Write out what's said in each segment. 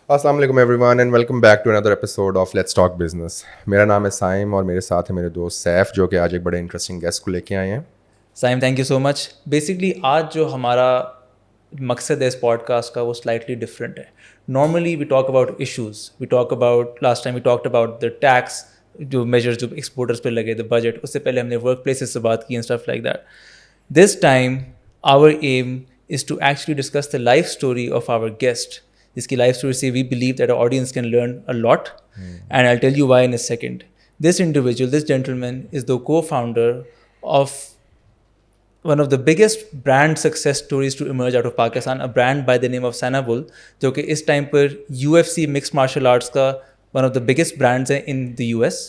السلام علیکم everyone and welcome back to another episode of let's talk business. میرا نام ہے سائم اور میرے ساتھ ہے میرے دوست سیف جو کہ آج ایک بڑے انٹرسٹنگ گیسٹ کو لے کے آئے ہیں. Saim thank you so much. Basically آج جو ہمارا مقصد ہے اس پوڈ کاسٹ کا وہ سلائٹلی ڈفرینٹ ہے. Normally we talk about issues, we talk about last time we talked about the tax جو میجرز جو ایکسپورٹرس پہ لگے, دا بجٹ. اس سے پہلے ہم نے ورک پلیسز سے بات کی and stuff like that. This time our aim is to actually discuss the life story of our guest, جس کی لائف اسٹوری سے we believe that our audience can learn a lot and I tell you why in a second. This individual, this gentleman is the co-founder of one of the biggest brand success stories to emerge out of Pakistan, a brand by the name of Sanabul, جو کہ اس time پر UFC mixed martial arts کا one of the biggest brands ہے in the US,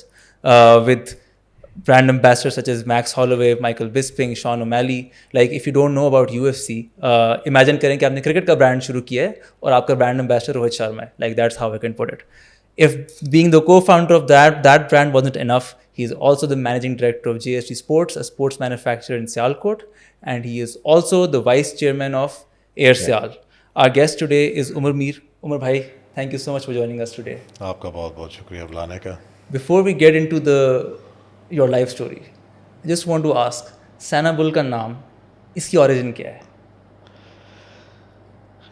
with brand ambassadors such as Max Holloway, Michael Bisping, Sean O'Malley. Like if you don't know about UFC, imagine کریں کہ آپ نے cricket کا brand شروع کیا ہے اور آپ کا برانڈ امبیسڈر روہت شرما ہے. Like that's how I can put it. If being the co-founder of that brand wasn't enough, he is also the managing director of JST Sports, a sports manufacturer in Sialkot, and he is also the vice chairman of Air Sial. Our guest today is Umar Mir. Umar bhai, thank you so much for joining us today. آپ کا بہت بہت شکریہ بلانے کا. Before we get into your life story, I just want to ask, Sanabul کا نام, اس کی origin کیا ہے؟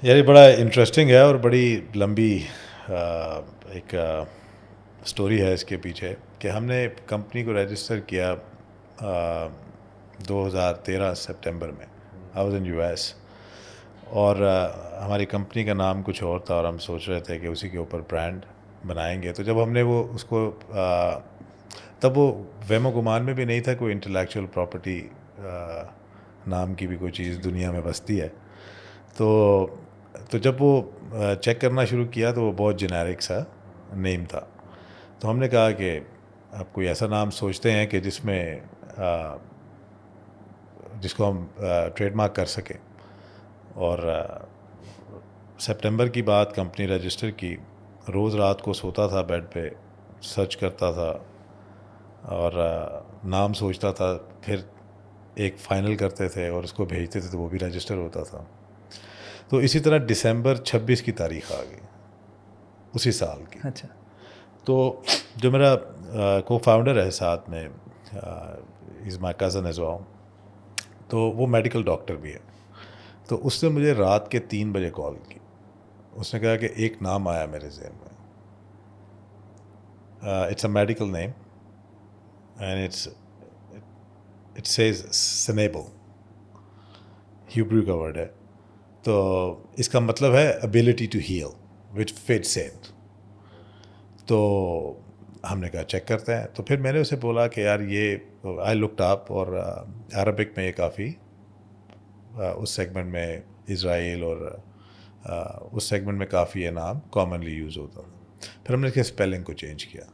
یار بڑا انٹرسٹنگ ہے اور بڑی لمبی ایک اسٹوری ہے اس کے پیچھے کہ ہم نے کمپنی کو رجسٹر کیا 2013 سپٹمبر میں. I was in U S اور ہماری کمپنی کا نام کچھ اور تھا اور ہم سوچ رہے تھے کہ اسی کے اوپر برانڈ بنائیں گے. تو جب ہم نے وہ اس کو تب وہ وہم و گمان میں بھی نہیں تھا کوئی انٹلیکچوئل پراپرٹی نام کی بھی کوئی چیز دنیا میں بستی ہے. تو جب وہ چیک کرنا شروع کیا تو وہ بہت جنیرک سا نیم تھا. تو ہم نے کہا کہ آپ کوئی ایسا نام سوچتے ہیں کہ جس کو ہم ٹریڈ مارک کر سکیں. اور سپٹمبر کی بات, کمپنی رجسٹر کی, روز رات کو سوتا تھا بیڈ پہ, سرچ کرتا تھا اور نام سوچتا تھا, پھر ایک فائنل کرتے تھے اور اس کو بھیجتے تھے تو وہ بھی رجسٹر ہوتا تھا. تو اسی طرح دسمبر 26 کی تاریخ آ گئی اسی سال کی. اچھا. تو جو میرا کو فاؤنڈر ہے ساتھ میں, از مائی کزن ایز ویل, تو وہ میڈیکل ڈاکٹر بھی ہے. تو اس نے مجھے رات کے 3 بجے کال کی. اس نے کہا کہ ایک نام آیا میرے ذہن میں, it's a medical name and it says Sanabul, Hebrew کا ورڈ ہے. تو اس کا مطلب ہے ability to heal which fits it. تو ہم نے کہا چیک کرتے ہیں. تو پھر میں نے اسے بولا کہ یار یہ آئی لکڈ اپ, اور عربک میں یہ کافی اس سیگمنٹ میں اسرائیل اور اس سیگمنٹ میں کافی یہ نام کامنلی یوز ہوتا تھا. پھر ہم نے اس کے اسپیلنگ کو چینج کیا.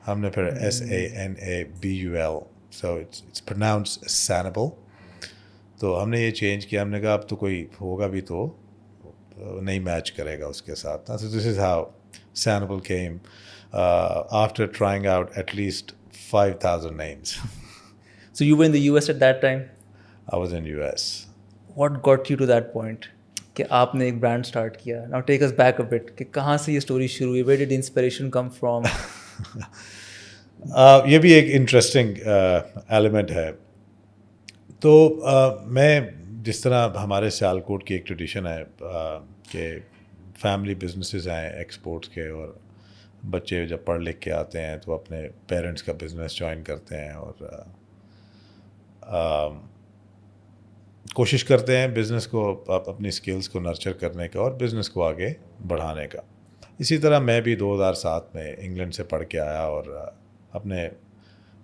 ہم نے پھر SANABUL, سو اٹس پروناؤنس سینبل. تو ہم نے یہ چینج کیا. ہم نے کہا اب تو کوئی ہوگا بھی تو نہیں میچ کرے گا اس کے ساتھ. So this is how Sanabul came after trying out at least 5,000 names. So you were in the US at that time? I was in US. What got you to that point کہ آپ نے ایک brand start کیا؟ Now take us back a bit کہ کہاں سے یہ story شروع ہوئی, where did inspiration come from? یہ بھی ایک انٹرسٹنگ ایلیمنٹ ہے. تو میں جس طرح ہمارے سیالکوٹ کی ایک ٹریڈیشن ہے کہ فیملی بزنسز ہیں ایکسپورٹس کے, اور بچے جب پڑھ لکھ کے آتے ہیں تو اپنے پیرنٹس کا بزنس جوائن کرتے ہیں اور کوشش کرتے ہیں بزنس کو اپنی اسکلس کو نرچر کرنے کا اور بزنس کو آگے بڑھانے کا. اسی طرح میں بھی 2007 میں انگلینڈ سے پڑھ کے آیا اور اپنے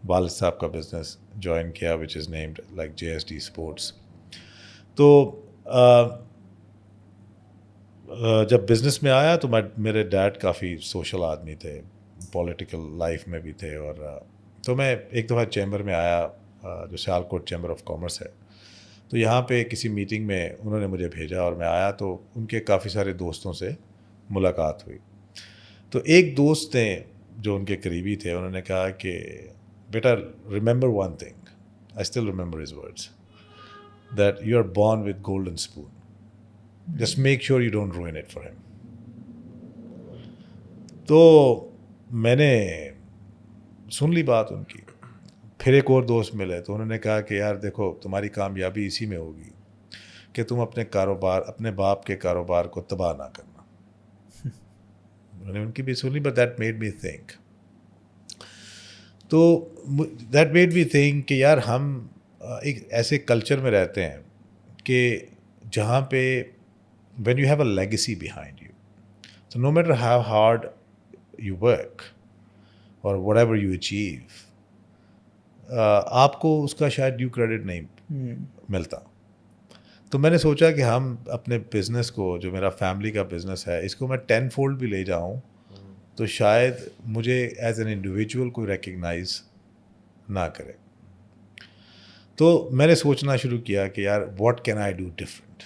والد صاحب کا بزنس جوائن کیا وچ is named like JST sports. تو جب بزنس میں آیا تو میرے ڈیڈ کافی سوشل آدمی تھے, پولیٹیکل لائف میں بھی تھے. اور تو میں ایک دفعہ چیمبر میں آیا, جو سیالکوٹ چیمبر آف کامرس ہے. تو یہاں پہ کسی میٹنگ میں انہوں نے مجھے بھیجا اور میں آیا تو ان کے کافی سارے دوستوں سے ملاقات ہوئی. تو ایک دوست نے جو ان کے قریبی تھے, انہوں نے کہا کہ بیٹا remember one thing, I still remember his words, that you are born with golden spoon, just make sure you don't ruin it for him. تو میں نے سن لی بات ان کی. پھر ایک اور دوست ملے تو انہوں نے کہا کہ یار دیکھو تمہاری کامیابی اسی میں ہوگی کہ تم اپنے باپ کے کاروبار کو تباہ نہ کرنا. میں نے ان کی بھی سن لی, but that made me think. تو دیٹ میڈ می تھنک کہ یار ہم ایک ایسے کلچر میں رہتے ہیں کہ جہاں پہ when you have a legacy behind you, so no matter how hard you work or whatever you achieve, آپ کو اس کا شاید ڈیو کریڈٹ نہیں ملتا. تو میں نے سوچا کہ ہم اپنے بزنس کو, جو میرا فیملی کا بزنس ہے, اس کو میں 10 فولڈ بھی لے جاؤں تو شاید مجھے ایز این انڈیویجول کوئی ریکگنائز نہ کرے. تو میں نے سوچنا شروع کیا کہ یار what can I do different.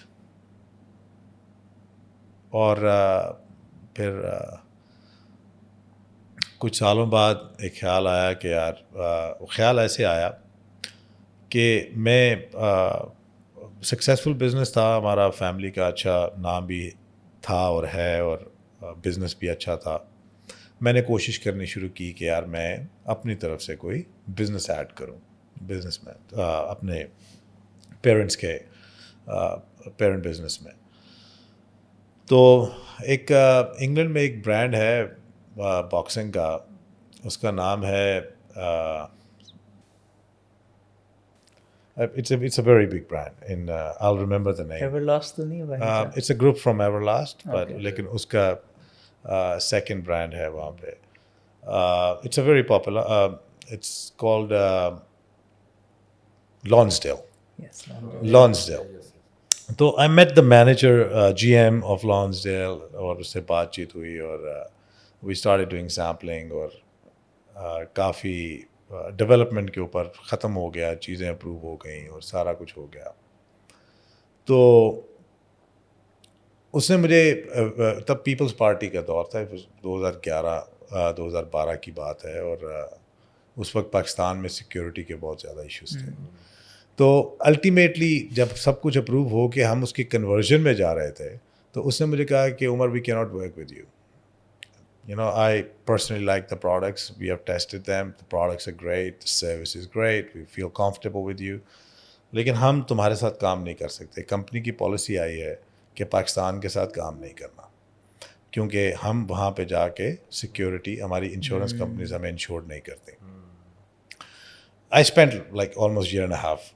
اور پھر کچھ سالوں بعد ایک خیال آیا کہ یار خیال ایسے آیا کہ میں سکسیزفل بزنس تھا ہمارا, فیملی کا اچھا نام بھی تھا اور ہے, اور بزنس بھی اچھا تھا. میں نے کوشش کرنی شروع کی کہ یار میں اپنی طرف سے کوئی بزنس ایڈ کروں, بزنس میں اپنے پیرنٹس کے پیرنٹ بزنس میں. تو ایک انگلینڈ میں ایک برانڈ ہے باکسنگ کا, اس کا نام ہے it's a very big brand in I'll remember the name. Everlast تو نہیں ہے بھائی. It's a group from Everlast, but Okay. لیکن اس کا second brand ہے وہاں پہ. It's a very popular, it's called Lonsdale. Yes. Lonsdale. تو I met the manager, GM of Lonsdale, اور اس سے بات چیت ہوئی اور we started doing sampling, اور کافی ڈیولپمنٹ کے اوپر ختم ہو گیا, چیزیں اپروو ہو گئیں اور سارا کچھ ہو گیا. تو اس نے مجھے, تب پیپلز پارٹی کا دور تھا, 2011-2012 کی بات ہے, اور اس وقت پاکستان میں سیکیورٹی کے بہت زیادہ ایشوز تھے. تو الٹیمیٹلی جب سب کچھ اپروو ہو کے ہم اس کی کنورژن میں جا رہے تھے, تو اس نے مجھے کہا کہ عمر وی کی not work with you. You know, I personally like the products. We have tested them. The products are great. The service is great. We feel comfortable with you. لیکن ہم تمہارے ساتھ کام نہیں کر سکتے. کمپنی کی پالیسی آئی ہے کہ پاکستان کے ساتھ کام نہیں کرنا, کیونکہ ہم وہاں پہ جا کے سیکیورٹی, ہماری انشورنس کمپنیز ہمیں انشور نہیں کرتی. I spent like almost year and a half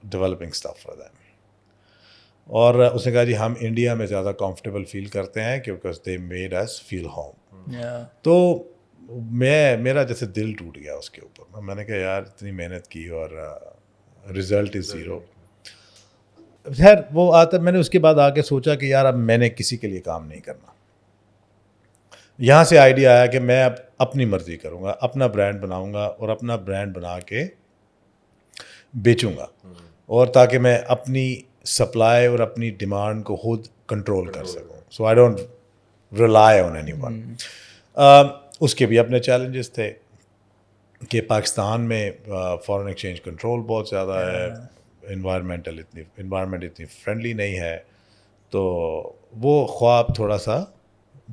developing stuff for them. اور اس نے کہا جی ہم انڈیا میں زیادہ کمفرٹیبل فیل کرتے ہیں کیونکہ they made us feel home. تو میرا جیسے دل ٹوٹ گیا اس کے اوپر. میں نے کہا یار اتنی محنت کی اور رزلٹ از زیرو. خیر وہ آتا, میں نے اس کے بعد آ کے سوچا کہ یار اب میں نے کسی کے لیے کام نہیں کرنا. یہاں سے آئیڈیا آیا کہ میں اب اپنی مرضی کروں گا, اپنا برانڈ بناؤں گا اور اپنا برانڈ بنا کے بیچوں گا, اور تاکہ میں اپنی سپلائی اور اپنی ڈیمانڈ کو خود کنٹرول کر سکوں. So I don't rely on anyone. اس کے بھی اپنے چیلنجز تھے کہ پاکستان میں فارن ایکسچینج کنٹرول بہت زیادہ ہے, انوائرمنٹ اتنی فرینڈلی نہیں ہے. تو وہ خواب تھوڑا سا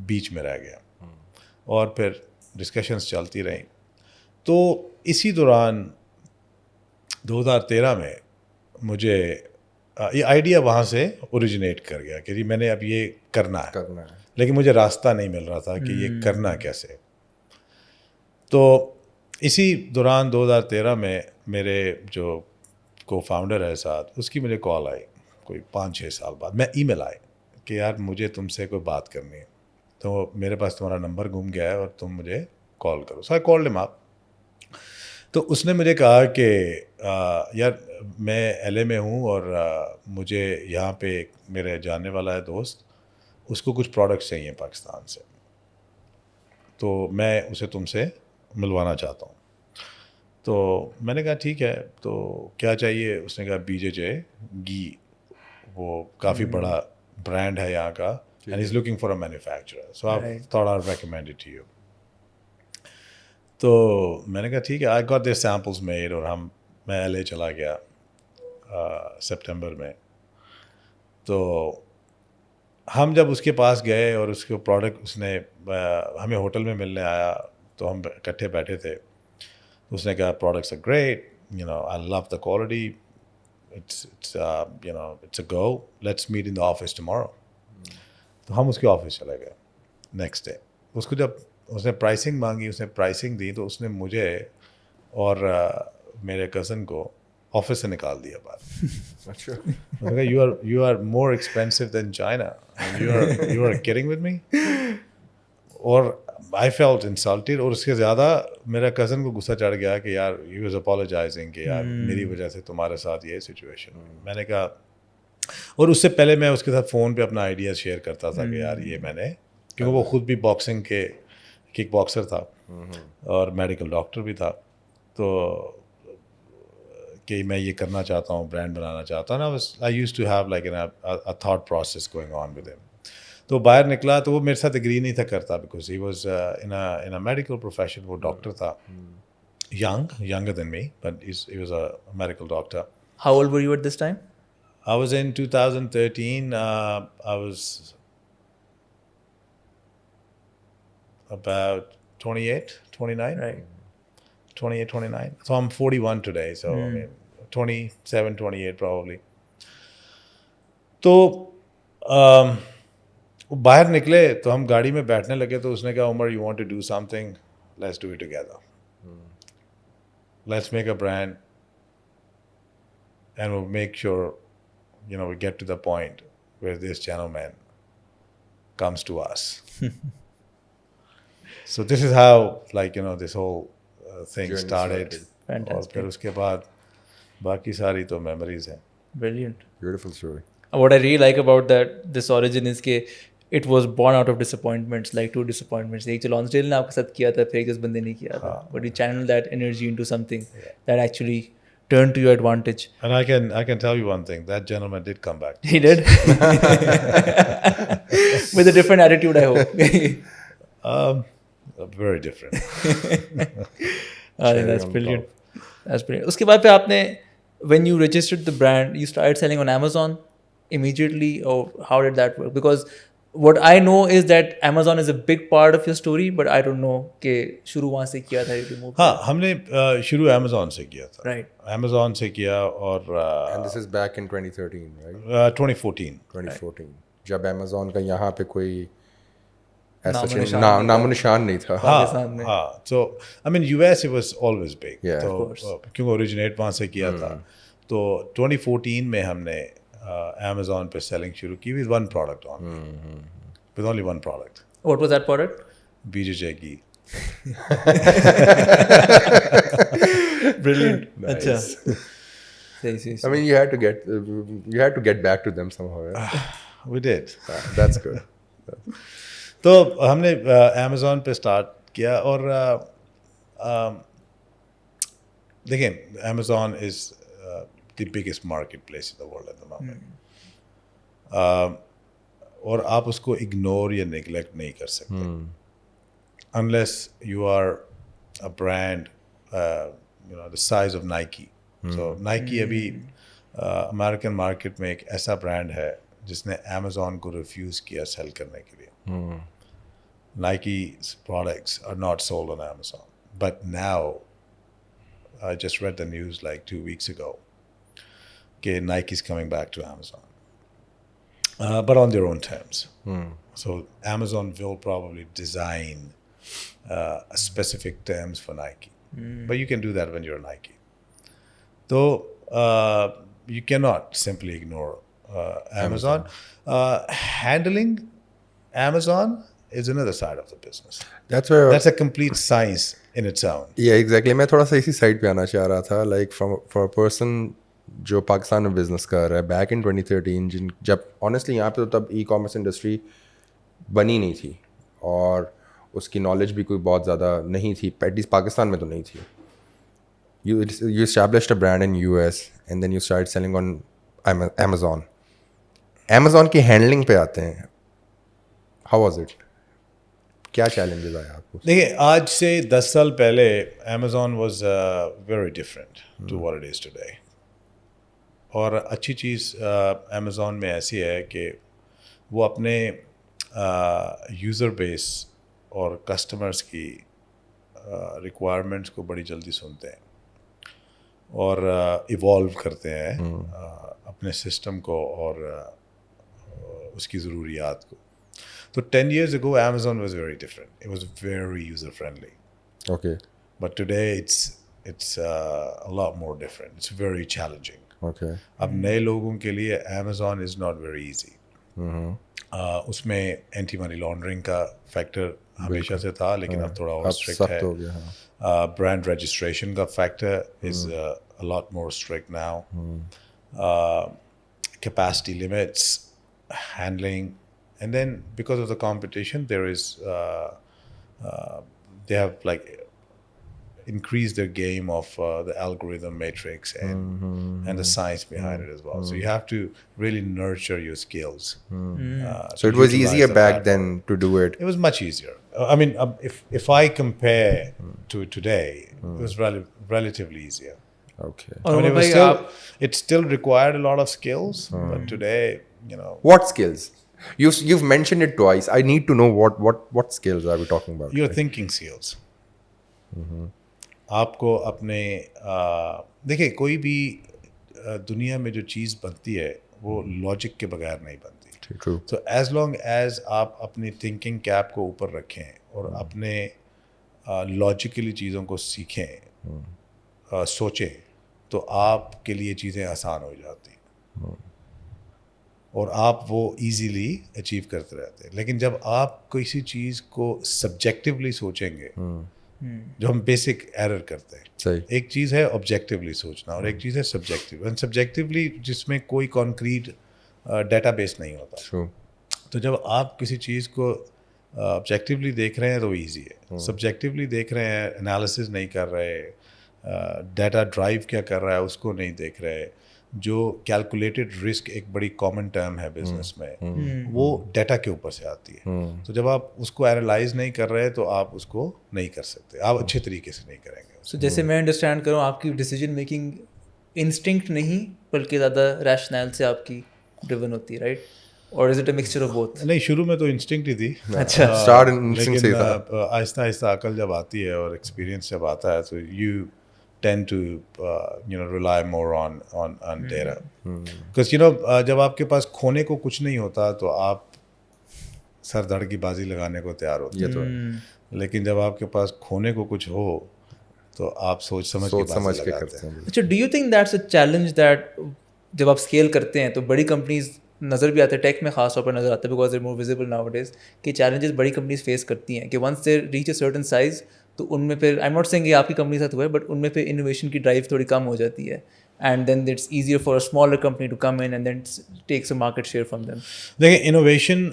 بیچ میں رہ گیا, اور پھر ڈسکشنز چلتی رہیں. تو اسی دوران 2013 میں مجھے یہ آئیڈیا وہاں سے اوریجنیٹ کر گیا کہ جی میں نے اب یہ کرنا ہے, لیکن مجھے راستہ نہیں مل رہا تھا کہ یہ کرنا کیسے. تو اسی دوران 2013 میں میرے جو کو فاؤنڈر ہے ساتھ, اس کی مجھے کال آئی کوئی 5-6 سال بعد. میں ای میل آئی کہ یار مجھے تم سے کوئی بات کرنی ہے, تو میرے پاس تمہارا نمبر گم گیا ہے اور تم مجھے کال کرو. سو آئی کالڈ ہم اپ. تو اس نے مجھے کہا کہ یار میں LA میں ہوں اور مجھے یہاں پہ میرے جاننے والا ہے دوست, اس کو کچھ پروڈکٹس چاہیے پاکستان سے, تو میں اسے تم سے ملوانا چاہتا ہوں. تو میں نے کہا ٹھیک ہے, تو کیا چاہیے. اس نے کہا BJJ گھی, وہ کافی بڑا برانڈ ہے یہاں کا, and is looking for a manufacturer, so I thought I recommend it to you. تو میں نے کہا ٹھیک ہے, I got their samples made, اور میں LA چلا گیا سپٹمبر میں. تو ہم جب اس کے پاس گئے اور اس کے پروڈکٹ اس نے ہمیں ہوٹل میں ملنے آیا تو ہم اکٹھے بیٹھے تھے. اس نے کہا products are great, I love the quality, it's a go, let's meet in the office tomorrow. تو ہم اس کے آفس چلے گئے نیکسٹ ڈے. اس کو جب اس نے پرائسنگ مانگی, اس نے پرائسنگ دی, تو اس نے مجھے اور میرے کزن کو آفس سے نکال دیا باہر. اچھا, you are more expensive than China, you are caring with me. اور آئی فیلٹ انسلٹیڈ. اور اس کے زیادہ میرا کزن کو غصہ چڑھ گیا کہ یار ہی واز اپالوجائزنگ کہ یار میری وجہ سے تمہارے ساتھ یہ سچویشن. میں نے کہا, اور اس سے پہلے میں اس کے ساتھ فون پہ اپنا آئیڈیاز شیئر کرتا تھا کہ یار یہ میں نے, کیونکہ وہ خود بھی باکسنگ کے کک باکسر تھا اور میڈیکل ڈاکٹر بھی تھا, تو کہ میں یہ کرنا چاہتا ہوں, برانڈ بنانا چاہتا ہوں. I used to have like a thought process going on with him. تو باہر نکلا تو وہ میرے ساتھ اگری نہیں تھا کرتا, because he was in a medical profession. وہ ڈاکٹر تھا, younger than me, but he was a medical doctor. How old were you at this time? I was in 2013. I was about 28, 29. Right. 28, 29. So I'm 41 today. So I mean, 27, 28 probably. تو باہر نکلے تو ہم گاڑی میں بیٹھنے لگے, تو اس نے کہا Umar, you want to do something, let's do it together, let's make a brand and we'll make sure we get to the point where this gentleman comes to us. So this is how this whole thing Journey started. Fantastic. اور پھر اس کے بعد باقی ساری تو memories ہیں. Brilliant. beautiful story. What I really like about this origin is کہ it was born out of disappointments, like 2 disappointments. ایک جو Lonsdale نے آپ کے ساتھ کیا تھا, پھر ایک اس بندے نے کیا تھا, but you channeled that energy into something that actually turned to your advantage. And I can tell you one thing, that gentleman did come back. He did. With a different attitude, I hope. Very different. I think that's brilliant. That's brilliant. اس کے بعد پہ آپ نے, when you registered the brand, you started selling on Amazon immediately, or how did that work? Because what I know is that Amazon is a big part of your story, but I don't know کہ شروع وہاں سے کیا تھا. ہاں, ہم نے شروع Amazon سے کیا تھا. Right. Amazon سے کیا, اور And this is back in 2013, right? 2014. 2014, جب Amazon کا یہاں پہ کوئی نام نام و نشان نہیں تھا. ہاں, so I mean US it was always big. Yeah, تو کیونکہ اوریجنیٹ وہاں سے کیا تھا. تو 2014 میں ہم نے Amazon پہ سیلنگ شروع کی with one product only. With only one product. What was that product? BJJ ghee. Brilliant. Nice. اچھا. صحیح. I mean, you had to get back to them somehow. Yeah? We did. That's good. تو ہم نے Amazon پہ start کیا, اور دیکھیں Amazon is the biggest marketplace in the world at the moment. اور آپ اس کو اگنور یا نیگلیکٹ نہیں کر سکتے unless you are a brand the size of Nike. So Nike ابھی امریکن مارکیٹ میں ایک ایسا برانڈ ہے جس نے Amazon کو ریفیوز کیا سیل کرنے کے لیے. Nike's products are not sold on Amazon. But now, I just read the news like 2 weeks ago, that Nike's coming back to Amazon. But on their own terms. So Amazon will probably design a specific terms for Nike. But you can do that when you're Nike. So you cannot simply ignore Amazon. Handling Amazon is another side of the business. That's a complete science in its own. Yeah, exactly. میں تھوڑا سا اسی side پہ آنا چاہ رہا تھا, like for a person جو پاکستان میں بزنس کر رہا ہے بیک ان 2013, جب آنیسٹلی یہاں پہ تو تب ای کامرس انڈسٹری بنی نہیں تھی اور اس کی نالج بھی کوئی بہت زیادہ نہیں تھی, ایٹ لیسٹ پاکستان میں تو نہیں تھی. You established a brand in US and then you started selling on Amazon. Amazon کی ہینڈلنگ پہ آتے ہیں. How was it? کیا چیلنجز آئے آپ کو؟ دیکھیں, آج سے 10 سال پہلے Amazon was very different to what it is today. اور اچھی چیز Amazon میں ایسی ہے کہ وہ اپنے یوزر بیس اور کسٹمرز کی ریکوائرمنٹس کو بڑی جلدی سنتے ہیں اور ایوالو کرتے ہیں اپنے سسٹم کو اور اس کی ضروریات کو. تو 10 years ago Amazon was very different. It was very user friendly. Okay. But today it's a lot more different. It's very challenging. Okay. اب نئے لوگوں کے لیے Amazon is not very easy. اس میں اینٹی منی لانڈرنگ کا factor ہمیشہ سے تھا لیکن اب تھوڑا اور اسٹرکٹ ہے. ہو گیا. برانڈ رجسٹریشن کا factor is a lot more strict now. Capacity limits, handling, and then because of the competition there is they have like increased their game of the algorithm matrix and the science behind it as well. So you have to really nurture your skills. So it was easier back then to do it. It was much easier. I mean, if I compare to today, it was relatively easier. Okay. I mean, it still required a lot of skills, but today, you know, What skills? You've mentioned it twice. I need to know what skills are we talking about? your thinking skills. آپ کو اپنے دیکھیں کوئی بھی دنیا میں جو چیز بنتی ہے وہ لاجک کے بغیر نہیں بنتی. True. تو ایز لانگ ایز آپ اپنی تھنکنگ کیپ کو اوپر رکھیں اور اپنے لاجیکلی چیزوں کو سیکھیں سوچیں تو آپ کے لیے چیزیں آسان ہو جاتی ہیں اور آپ وہ ایزیلی اچیو کرتے رہتے ہیں. لیکن جب آپ کسی چیز کو سبجیکٹیولی سوچیں گے جو ہم بیسک ایرر کرتے ہیں. صحیح. ایک چیز ہے آبجیکٹیولی سوچنا اور ایک چیز ہے سبجیکٹیو. اینڈ سبجیکٹیولی جس میں کوئی کانکریٹ ڈیٹا بیس نہیں ہوتا. True. تو جب آپ کسی چیز کو آبجیکٹیولی دیکھ رہے ہیں تو ایزی ہے. سبجیکٹیولی دیکھ رہے ہیں, انالیسز نہیں کر رہے, ڈیٹا ڈرائیو کیا کر رہا ہے اس کو نہیں دیکھ رہے. جو کیلکولیٹڈ رسک ایک بڑی کامن ٹرم ہے بزنس میں, وہ ڈیٹا کے اوپر سے آتی ہے. تو جب آپ اس کو اینالائز نہیں کر رہے تو آپ اس کو نہیں کر سکتے, آپ اچھے طریقے سے نہیں کریں گے. سو جیسے میں انڈرسٹینڈ کروں آپ کی ڈیسیجن میکنگ انسٹنکٹ نہیں بلکہ زیادہ ریشنل سے آپ کی ڈریون ہوتی ہے, رائٹ؟ اور is it a mixture of both? نہیں, شروع میں تو انسٹنکٹ ہی تھی. اچھا. Start instinct سے تھا. لیکن آہستہ آہستہ عقل جب آتی ہے اور ایکسپیرینس جب آتا ہے تو you tend to rely more on data. Because جب آپ کے پاس کھونے کو کچھ نہیں ہوتا تو آپ سر دھڑ کی بازی لگانے کو تیار ہوتے ہیں. لیکن جب آپ کے پاس کھونے کو کچھ ہو تو آپ سوچ سمجھ کے کرتے ہیں. اچھا, do you think that's a challenge that جب آپ اسکیل کرتے ہیں تو بڑی کمپنیز نظر بھی آتے ہیں, ٹیک میں خاص طور پر نظر آتا ہے because they more visible nowadays, کہ چیلنجز بڑی کمپنیز فیس کرتی ہیں کہ once they reach a certain size تو ان میں پھر, آئی ایم ناٹ سینگ یہ آپ کی کمپنی ساتھ ہوا ہے, بٹ ان میں پھر انوویشن کی ڈرائیو تھوڑی کم ہو جاتی ہے, and then it's easier for a smaller company to come in and then takes a market share from them. دیکھیں, انوویشن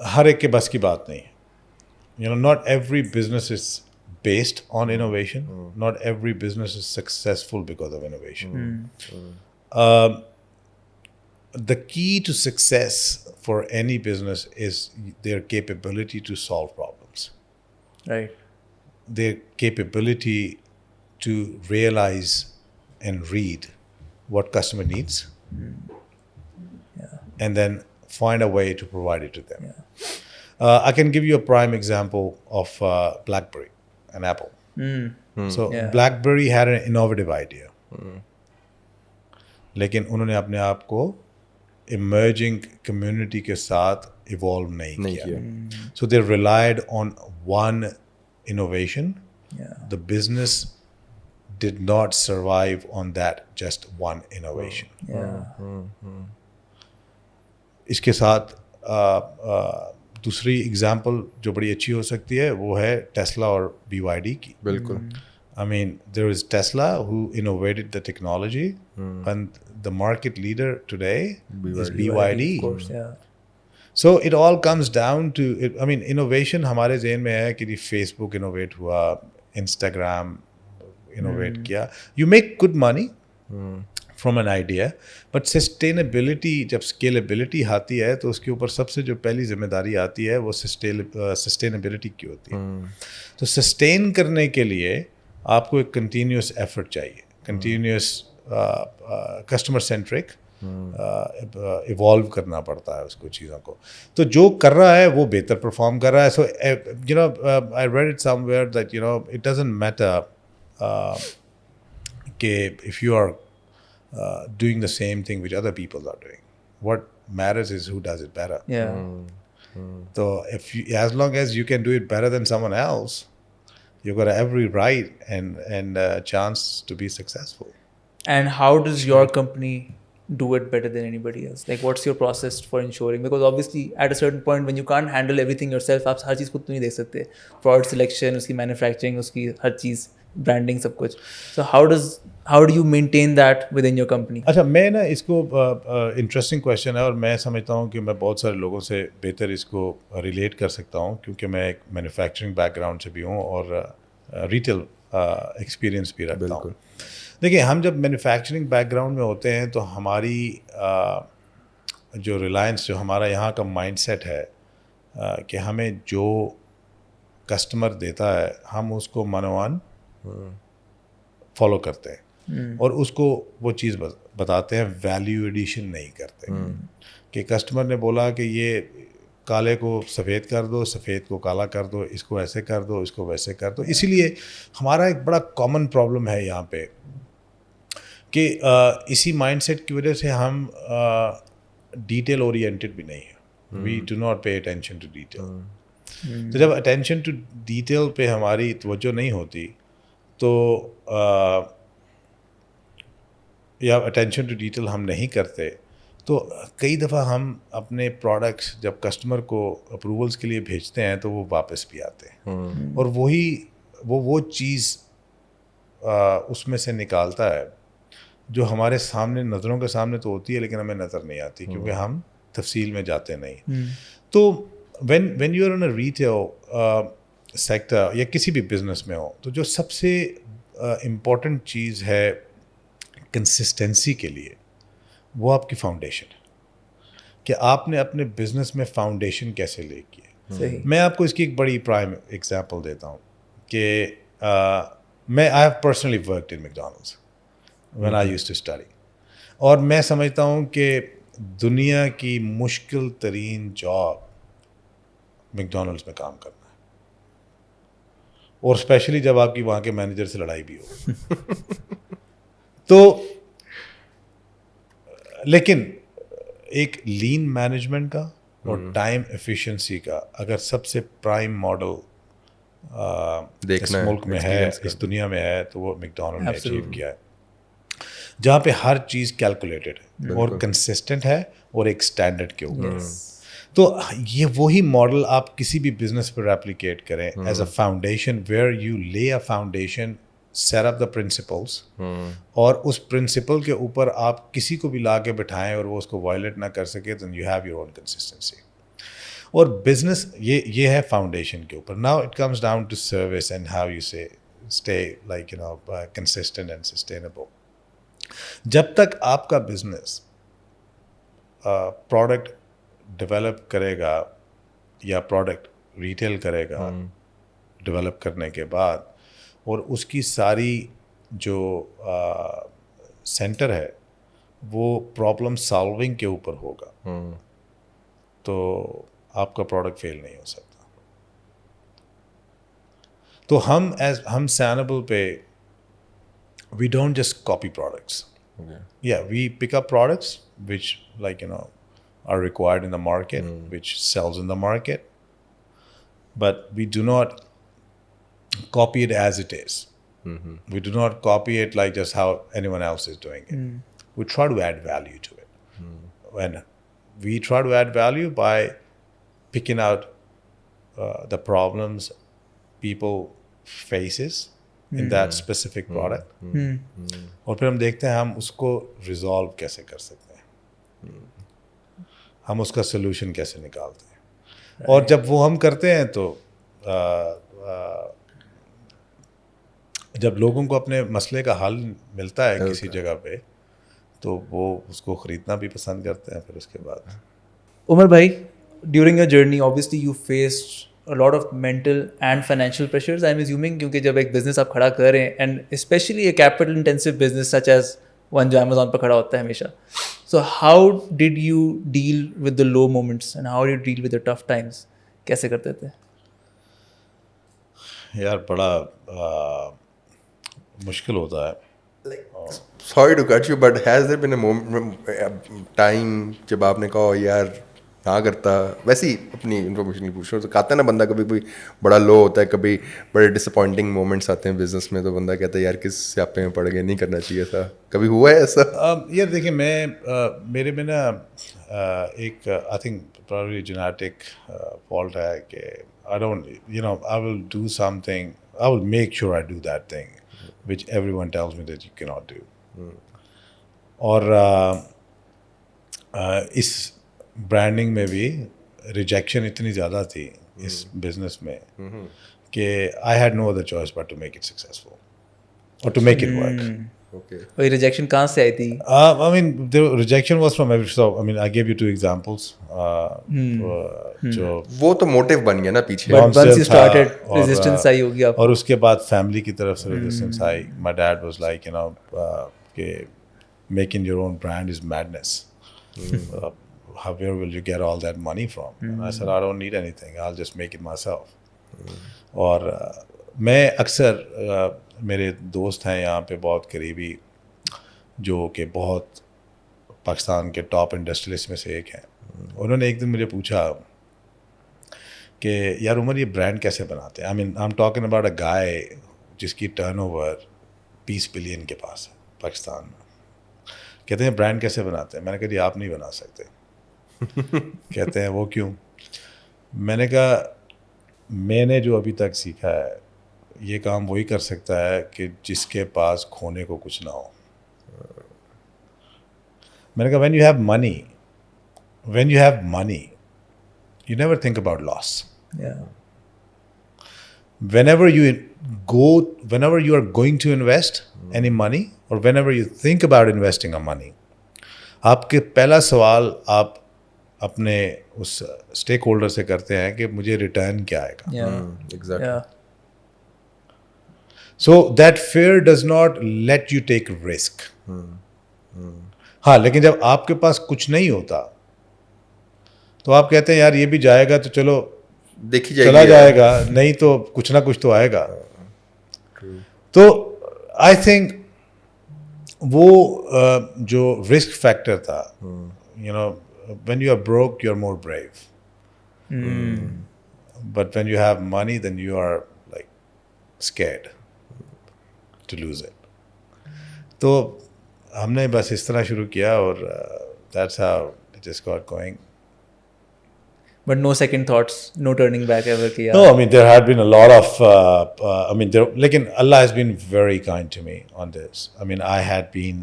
ہر ایک کے بس کی بات نہیں ہے. Not every business is based on innovation. Not every business is successful because of innovation. The key to success for any business is their capability to solve problems. Right. Their capability to realize and read what customer needs. And then find a way to provide it to them. I can give you a prime example of BlackBerry and Apple. So BlackBerry had an innovative idea. لیکن انہوں نے اپنے آپ کو emerging community کے ساتھ evolve نہیں کیا. So they relied on one innovation. The business did not survive on that just one innovation. اس کے ساتھ دوسری اگزامپل جو بڑی اچھی ہو سکتی ہے وہ ہے ٹیسلا اور BYD کی. بالکل. I mean, there is Tesla who innovated the technology, and the market leader today is BYD. Of course, yeah. So it all comes down to, I mean, innovation ہمارے ذہن میں ہے کہ فیس بک innovate ہوا, Instagram innovate کیا. You make good money from an idea, but sustainability, جب scalability آتی ہے تو اس کے اوپر سب سے جو پہلی ذمہ داری آتی ہے وہ sustainability کی ہوتی ہے. تو سسٹین کرنے کے لیے آپ کو ایک کنٹینیوس ایفرٹ چاہیے, کنٹینیوس کسٹمر سینٹرک ایوالو کرنا پڑتا ہے اس کو چیزوں کو. تو جو کر رہا ہے وہ بہتر پرفارم کر رہا ہے. So you know I read it somewhere that you know it doesn't matter کہ if you are doing the same thing which other people are doing. What matters is who does it better. Yeah. So as long as you can do it better than someone else, you've got every right and chance to be successful. And how does your company do it better than anybody else? Like, what's your process for ensuring? Because obviously, at a certain point, when you can't handle everything yourself, آپ ہر چیز خود تو نہیں دیکھ سکتے. Product selection, اس کی manufacturing, اس کی ہر چیز, branding, سب کچھ. So how do you maintain that within your company? اچھا, میں نا اس کو انٹرسٹنگ کویشچن ہے اور میں سمجھتا ہوں کہ میں بہت سارے لوگوں سے بہتر اس کو ریلیٹ کر سکتا ہوں کیونکہ میں ایک مینوفیکچرنگ بیک گراؤنڈ سے بھی ہوں اور ریٹیل ایکسپیرئنس بھی رکھتا ہوں. دیکھیں, ہم جب مینوفیکچرنگ بیک گراؤنڈ میں ہوتے ہیں تو ہماری جو ریلائنس, جو ہمارا یہاں کا مائنڈ سیٹ ہے کہ ہمیں جو کسٹمر دیتا ہے ہم اس کو منوان فالو کرتے ہیں اور اس کو وہ چیز بتاتے ہیں, ویلیو ایڈیشن نہیں کرتے. کہ کسٹمر نے بولا کہ یہ کالے کو سفید کر دو, سفید کو کالا کر دو, اس کو ایسے کر دو, اس کو ویسے کر دو. اسی لیے ہمارا ایک بڑا کامن پرابلم ہے یہاں پہ کہ اسی مائنڈ سیٹ کی وجہ سے ہم ڈیٹیل اورینٹیڈ بھی نہیں ہیں. We do not pay attention to detail. تو جب اٹینشن ٹو ڈیٹیل پہ ہماری توجہ نہیں ہوتی تو یا اٹینشن ٹو ڈیٹیل ہم نہیں کرتے تو کئی دفعہ ہم اپنے پروڈکٹس جب کسٹمر کو اپروولس کے لیے بھیجتے ہیں تو وہ واپس بھی آتے ہیں اور وہی وہ چیز اس میں سے نکالتا ہے جو ہمارے سامنے, نظروں کے سامنے تو ہوتی ہے لیکن ہمیں نظر نہیں آتی کیونکہ ہم تفصیل میں جاتے نہیں. تو when you are in a retail sector یا کسی بھی بزنس میں ہو تو جو سب سے امپورٹنٹ چیز ہے کنسسٹنسی کے لیے وہ آپ کی فاؤنڈیشن ہے کہ آپ نے اپنے بزنس میں فاؤنڈیشن کیسے لے کی ہے. میں آپ کو اس کی ایک بڑی پرائم ایگزامپل دیتا ہوں کہ میں I have personally worked in McDonald's when I used to study. اور میں سمجھتا ہوں کہ دنیا کی مشکل ترین جاب میکڈونلڈس میں کام کرنا ہے, اور اسپیشلی جب آپ کی وہاں کے مینیجر سے لڑائی بھی ہو. تو لیکن ایک لین مینجمنٹ کا اور ٹائم ایفیشنسی کا اگر سب سے پرائم ماڈل اس ملک میں ہے, اس دنیا میں ہے, تو وہ میکڈونلڈ نے اچیو کیا ہے, جہاں پہ ہر چیز کیلکولیٹڈ ہے اور کنسسٹنٹ ہے اور ایک اسٹینڈرڈ کے اوپر. تو یہ وہی ماڈل آپ کسی بھی بزنس پہ ریپلیکیٹ کریں as a foundation, where you lay a foundation, set up the principles, اور اس پرنسپل کے اوپر آپ کسی کو بھی لا کے بٹھائیں اور وہ اس کو وائلیٹ نہ کر سکے, then you have your own consistency. اور بزنس یہ ہے فاؤنڈیشن کے اوپر. Now it comes down to service and how you say stay like you know consistent and sustainable. جب تک آپ کا بزنس پروڈکٹ ڈیولپ کرے گا یا پروڈکٹ ریٹیل کرے گا ڈیولپ کرنے کے بعد, اور اس کی ساری جو سینٹر ہے وہ پرابلم سالونگ کے اوپر ہوگا, تو آپ کا پروڈکٹ فیل نہیں ہو سکتا. تو ہم سینبل پہ we don't just copy products. Yeah, we pick up products which, like, you know, are required in the market, which sells in the market, but we do not copy it as it is. We do not copy it like just how anyone else is doing it. We try to add value to it. When we try to add value by picking out the problems people faces in that specific product, اور پھر ہم دیکھتے ہیں ہم اس کو resolve کیسے کر سکتے ہیں, ہم اس کا سلوشن کیسے نکالتے ہیں. اور جب وہ ہم کرتے ہیں تو جب لوگوں کو اپنے مسئلے کا حل ملتا ہے کسی جگہ پہ تو وہ اس کو خریدنا بھی پسند کرتے ہیں. پھر اس کے بعد عمر بھائی, during your journey obviously you faced a lot of mental and financial pressures, I'm assuming, کیونکہ جب ایک بزنس آپ کھڑا کر رہے ہیں, and especially a capital intensive business such as one جو Amazon پہ کھڑا ہوتا ہے ہمیشہ, So how did you deal with the low moments and how did you deal with the tough times? کیسے کرتے تھے؟ یار بڑا مشکل ہوتا ہے. Sorry to cut you, but has there been a time جب آپ نے کہا یار نہ کرتا؟ ویسے ہی اپنی انفارمیشن کی پوچھ رہا ہوں. تو کہتا ہے نا بندہ کبھی کوئی بڑا لو ہوتا ہے, کبھی بڑے ڈس اپوائنٹنگ مومنٹس آتے ہیں بزنس میں, تو بندہ کہتا ہے یار کس سیاپے میں پڑ گئے, نہیں کرنا چاہیے تھا. کبھی ہوا ہے ایسا؟ یار دیکھیں میرے میں نا ایک I think probably genetic fault ہے کہ I don't, I will do something, I will make sure I do that thing which everyone tells me that you cannot do. اور اس برانڈنگ میں بھی ریجیکشن اتنی زیادہ تھی اس بزنس میں کہ I had no other choice but to make it successful or to make it work. وہی rejection کہاں سے آئی تھی؟ I mean, the rejection was from every. So, I mean, I gave you 2 examples. جو وہ تو motive بن گیا نا پیچھے. But once you started, resistance آئی ہوگی آپ. اور اس کے بعد فیملی کی طرف سے resistance I. My dad was like, کہ making your own brand is madness. Where will you get all that money from? And I said, I don't need anything. I'll just make it myself. اور میں اکثر میرے دوست ہیں یہاں پہ بہت قریبی جو کہ بہت پاکستان کے ٹاپ انڈسٹریلسٹ میں سے ایک ہیں. انہوں نے ایک دن مجھے پوچھا کہ یار عمر یہ برانڈ کیسے بناتے ہیں. I mean I am talking about a guy جس کی ٹرن اوور 20 بلین کے پاس ہے پاکستان میں. کہتے ہیں برانڈ کیسے بناتے ہیں. میں نے کہا جی آپ نہیں بنا سکتے. کہتے ہیں وہ کیوں. میں نے کہا میں نے جو ابھی تک سیکھا ہے یہ کام وہی کر سکتا ہے کہ جس کے پاس کھونے کو کچھ نہ ہو. میں نے کہا when you have money you never think about loss. whenever you are going to invest any money or whenever you think about investing a money, آپ کے پہلا سوال آپ اپنے اس اسٹیک ہولڈر سے کرتے ہیں کہ مجھے ریٹرن کیا آئے گا. So that fear does not let you take risk. ہاں لیکن جب آپ کے پاس کچھ نہیں ہوتا تو آپ کہتے ہیں یار یہ بھی جائے گا تو چلو چلا جائے گا, نہیں تو کچھ نہ کچھ تو آئے گا. تو آئی تھنک وہ جو رسک فیکٹر تھا, when you are broke you are more brave. But when you have money then you are like scared to lose it. تو ہم نے بس اس طرح شروع کیا اور that's how it just got going. But no second thoughts, no turning back ever kiya? No, I mean there had been a lot of لیکن Allah has been very kind to me on this. I mean I had been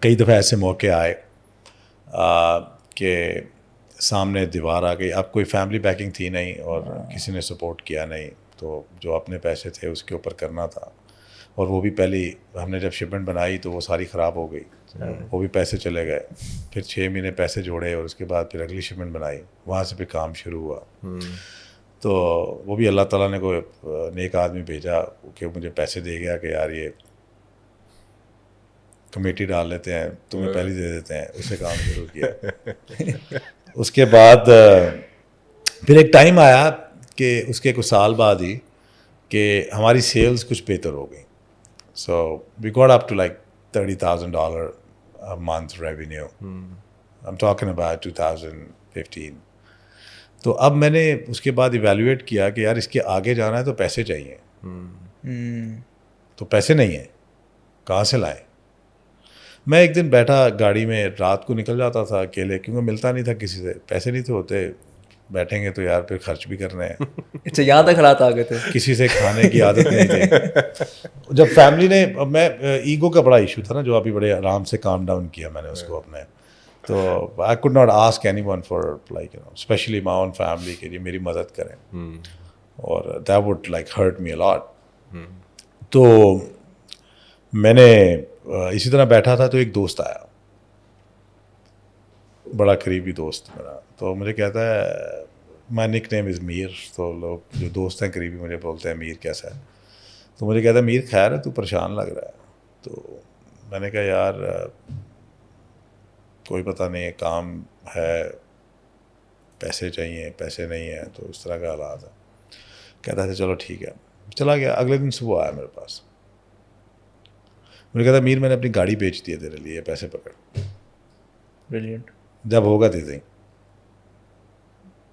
کئی دفعہ ایسے موقع آئے کہ سامنے دیوار آ گئی. اب کوئی فیملی بیکنگ تھی نہیں اور کسی نے سپورٹ کیا نہیں, تو جو اپنے پیسے تھے اس کے اوپر کرنا تھا. اور وہ بھی پہلی ہم نے جب شپمنٹ بنائی تو وہ ساری خراب ہو گئی, وہ بھی پیسے چلے گئے. پھر 6 مہینے پیسے جوڑے اور اس کے بعد پھر اگلی شپمنٹ بنائی, وہاں سے پھر کام شروع ہوا. تو وہ بھی اللہ تعالیٰ نے کوئی نیک آدمی بھیجا کہ مجھے پیسے دے گیا کہ یار یہ کمیٹی ڈال لیتے ہیں, تمہیں پہلے دے دیتے ہیں. اسے کام شروع کیا. اس کے بعد پھر ایک ٹائم آیا کہ اس کے کچھ سال بعد ہی کہ ہماری سیلز کچھ بہتر ہو گئی. So we got up to like $30,000 a month revenue. I'm talking about 2015. تو اب میں نے اس کے بعد ایویلویٹ کیا کہ یار اس کے آگے جانا ہے تو پیسے چاہیے. تو پیسے نہیں ہیں, کہاں سے لائیں. میں ایک دن بیٹھا گاڑی میں, رات کو نکل جاتا تھا اکیلے کیونکہ ملتا نہیں تھا کسی سے, پیسے نہیں تھے ہوتے. بیٹھیں گے تو یار پھر خرچ بھی کرنے ہیں. اچھا یہاں تک حالات آ گئے تھے, کسی سے کھانے کی عادت نہیں تھی. جب فیملی نے, میں ایگو کا بڑا ایشو تھا نا جو ابھی بڑے آرام سے کام ڈاؤن کیا میں نے اس کو اپنے. تو I could not ask anyone for like specially my own family کہ یہ میری مدد کریں, اور that would like hurt me a lot. تو میں نے اسی طرح بیٹھا تھا تو ایک دوست آیا, بڑا قریبی دوست میرا. تو مجھے کہتا ہے مائی نک نیم از میر. تو لوگ جو دوست ہیں قریبی مجھے بولتے ہیں میر کیسا ہے. تو مجھے کہتا ہے میر خیر ہے, تو پریشان لگ رہا ہے. تو میں نے کہا یار کوئی پتہ نہیں ہے, کام ہے, پیسے چاہیے, پیسے نہیں ہیں, تو اس طرح کا حالات ہے. کہتا تھا چلو ٹھیک ہے, چلا گیا. اگلے دن صبح آیا میرے پاس, مجھے کہتا میر میں نے اپنی گاڑی بیچ دی ہے تیرے لیے, پیسے پکڑ, بریلینٹ, جب ہوگا دے دیں.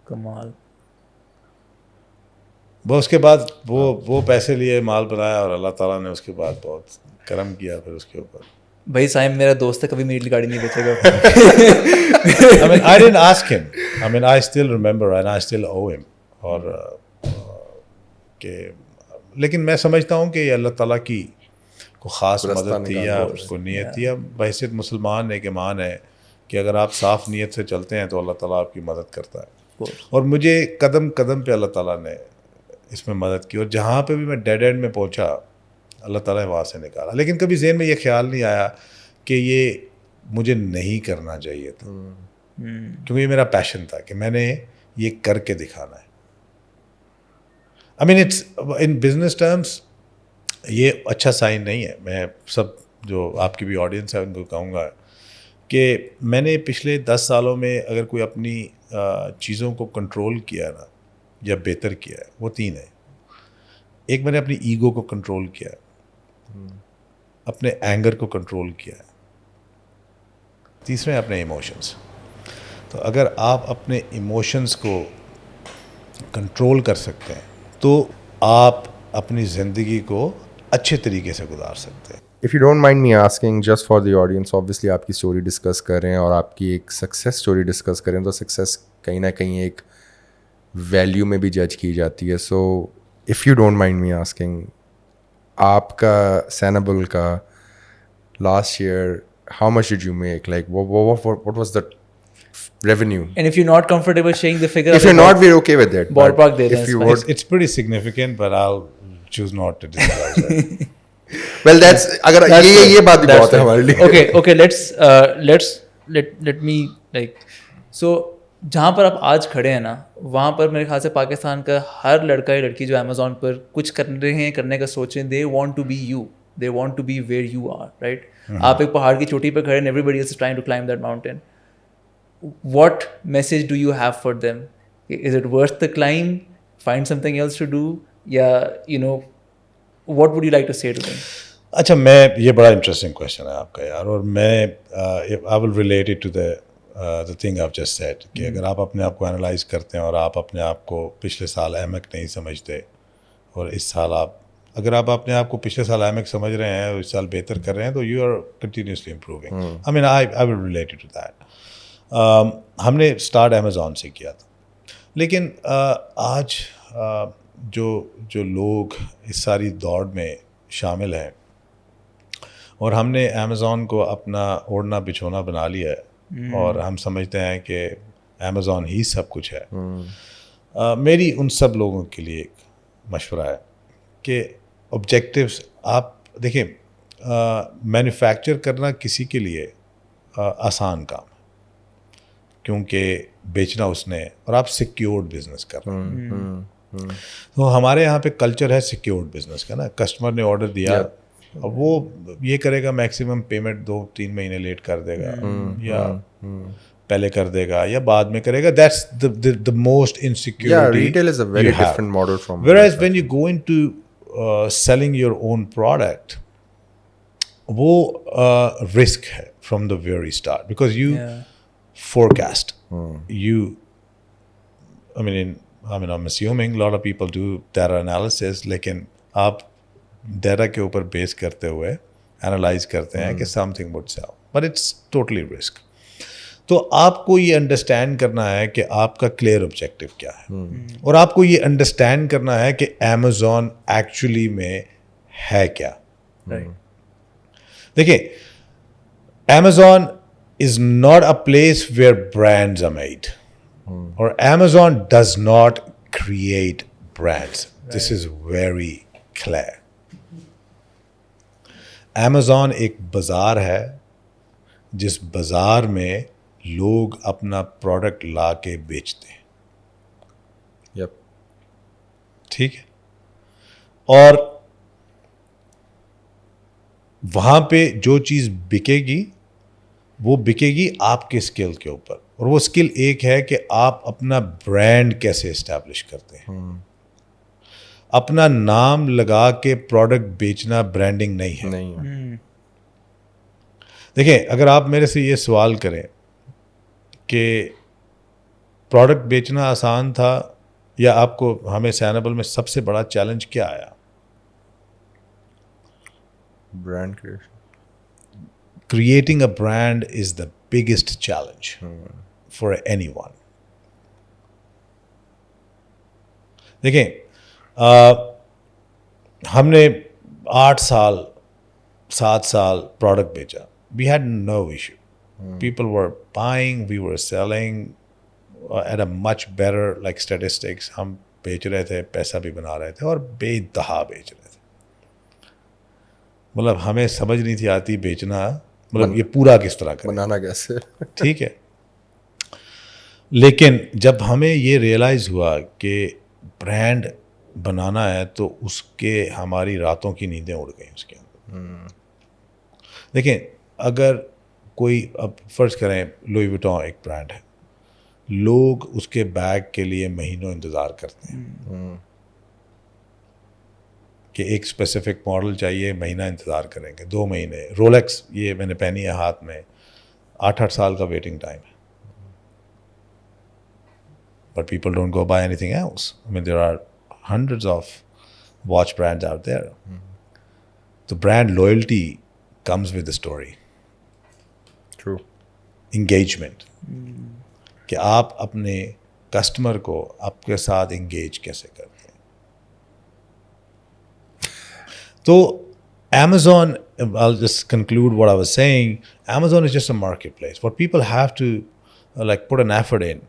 کمال. وہ اس کے بعد وہ پیسے لیے, مال بنایا, اور اللہ تعالیٰ نے اس کے بعد بہت کرم کیا پھر اس کے اوپر. بھائی سائم میرا دوست ہے, کبھی میری لیے گاڑی نہیں بیچے گا. I mean, I didn't ask him. I mean, I still remember and I still owe him. اور کہ لیکن میں سمجھتا ہوں کہ یہ اللہ تعالیٰ کی کو خاص مدد تھی یا کو نیت تھی, یا بحیثیت مسلمان ایک ایمان ہے کہ اگر آپ صاف نیت سے چلتے ہیں تو اللہ تعالیٰ آپ کی مدد کرتا ہے. اور مجھے قدم قدم پہ اللہ تعالیٰ نے اس میں مدد کی, اور جہاں پہ بھی میں ڈیڈ اینڈ میں پہنچا اللہ تعالیٰ نے وہاں سے نکالا. لیکن کبھی ذہن میں یہ خیال نہیں آیا کہ یہ مجھے نہیں کرنا چاہیے تھا, کیونکہ یہ میرا پیشن تھا کہ میں نے یہ کر کے دکھانا ہے. I mean it's in business terms یہ اچھا سائن نہیں ہے. میں سب جو آپ کی بھی آڈینس ہے ان کو کہوں گا کہ میں نے پچھلے 10 سالوں میں اگر کوئی اپنی چیزوں کو کنٹرول کیا نا یا بہتر کیا ہے, وہ 3 ہیں. ایک میں نے اپنی ایگو کو کنٹرول کیا ہے, اپنے اینگر کو کنٹرول کیا ہے, تیسرے اپنے ایموشنس. تو اگر آپ اپنے ایموشنس کو کنٹرول کر سکتے ہیں تو آپ اپنی زندگی کو اچھے طریقے سے گزار سکتے ہیں. If you don't mind me asking, just for the audience, obviously آپ کی اسٹوری ڈسکس کر رہے ہیں اور آپ کی ایک سکسیس اسٹوری ڈسکس کریں, تو سکسیس کہیں نہ کہیں ایک ویلیو میں بھی جج کی جاتی ہے. So if you don't mind me asking, آپ کا سینبل کا last year how much did you make? Like what was the revenue? And if you're not comfortable sharing the figure, If you're not, we're okay with it. ballpark de If dein, you it's would, It's pretty significant, but I'll choose not to disclose it. well, that's اگر یہ بات بھی بہت ہے ہمارے لیے. Okay, let me like, so جہاں پر آپ آج کھڑے ہیں نا, وہاں پر میرے خیال سے پاکستان کا ہر لڑکا یا لڑکی جو امیزون پر کچھ کر رہے ہیں, کرنے کا سوچیں, they want to be you, they want to be where you are, right? آپ ایک پہاڑ کی چوٹی پہ کھڑے ہیں, everybody else is trying to climb that mountain. What message do you have for them? Is it worth the climb? Find something else to do? Yeah, what would you like to say to them? اچھا, میں یہ بڑا interesting question ہے آپ کا یار, اور میں I will relate it to the thing of just said کہ اگر آپ اپنے آپ کو انالائز کرتے ہیں اور آپ اپنے آپ کو پچھلے سال احمق نہیں سمجھتے, اور اس سال اگر آپ اپنے آپ کو پچھلے سال احمق سمجھ رہے ہیں اور اس سال بہتر کر رہے ہیں, تو you are continuously improving. I mean I will relate to that. ہم نے اسٹارٹ امیزون سے کیا تھا, لیکن آج جو لوگ اس ساری دوڑ میں شامل ہیں, اور ہم نے امیزون کو اپنا اوڑھنا بچھونا بنا لیا ہے, اور ہم سمجھتے ہیں کہ امیزون ہی سب کچھ ہے. میری ان سب لوگوں کے لیے ایک مشورہ ہے کہ آبجیکٹیوس آپ دیکھیں, مینوفیکچر کرنا کسی کے لیے آسان کام ہے کیونکہ بیچنا اس نے, اور آپ سیکیورڈ بزنس کر رہے ہیں. تو ہمارے یہاں پہ کلچر ہے سیکیورڈ بزنس کا نا, کسٹمر نے آرڈر دیا, اب وہ یہ کرے گا میکسیمم پیمنٹ 2-3 مہینے لیٹ کر دے گا, یا پہلے کر دے گا یا بعد میں کرے گا. That's the most insecurity. Yeah, retail is a very different model from. Whereas when you go into selling your own product, وہ risk ہے from the very start, because you forecast. I'm assuming a lot of people do data analysis, لیکن آپ data کے اوپر بیس کرتے ہوئے analyse کرتے ہیں کہ something would sell, but it's totally risk. تو آپ کو یہ انڈرسٹینڈ کرنا ہے کہ آپ کا کلیئر آبجیکٹیو کیا ہے, اور آپ کو یہ انڈرسٹینڈ کرنا ہے کہ امیزون ایکچولی میں ہے کیا. دیکھیں, Amazon is not a place where brands are made, اور Amazon does not create brands. This is very clear. Amazon ایک بازار ہے جس بازار میں لوگ اپنا پروڈکٹ لا کے بیچتے ہیں. Yep. ٹھیک ہے, اور وہاں پہ جو چیز بکے گی وہ بکے گی آپ کے اسکل کے اوپر. اور وہ اسکل ایک ہے کہ آپ اپنا برانڈ کیسے اسٹیبلش کرتے ہیں. اپنا نام لگا کے پروڈکٹ بیچنا برانڈنگ نہیں ہے. نہیں. دیکھیں, اگر آپ میرے سے یہ سوال کریں کہ پروڈکٹ بیچنا آسان تھا یا آپ کو ہمیں سینیبل میں سب سے بڑا چیلنج کیا آیا؟ Brand creation. Creating a brand is the biggest challenge for anyone. دیکھیں, ہم نے 8 سال 7 سال پروڈکٹ بیچا. We had no issue. People were buying, we were selling at a much better like statistics. ہم بیچ رہے تھے, پیسہ بھی بنا رہے تھے اور بے انتہا بیچ رہے تھے. مطلب ہمیں سمجھ نہیں تھی آتی بیچنا, مطلب یہ پورا کس طرح کریں, بنانا کیسے. ٹھیک ہے. لیکن جب ہمیں یہ ریئلائز ہوا کہ برانڈ بنانا ہے تو اس کے ہماری راتوں کی نیندیں اڑ گئیں اس کے اندر. دیکھیں, اگر کوئی اب فرض کریں لوئی وٹون ایک برانڈ ہے, لوگ اس کے بیگ کے لیے مہینوں انتظار کرتے ہیں کہ ایک اسپیسیفک ماڈل چاہیے, مہینہ انتظار کریں گے, 2 مہینے. رولیکس یہ میں نے پہنی ہے ہاتھ میں, 8 سال کا ویٹنگ ٹائم ہے. But people don't go buy anything else. I mean, there are hundreds of watch brands out there. The brand loyalty comes with the story. True. Engagement. کہ آپ اپنے کسٹمر کو آپ کے ساتھ انگیج کیسے کرتے ہیں. تو Amazon, I'll just conclude what I was saying. Amazon is just a marketplace. What people have to like put an effort in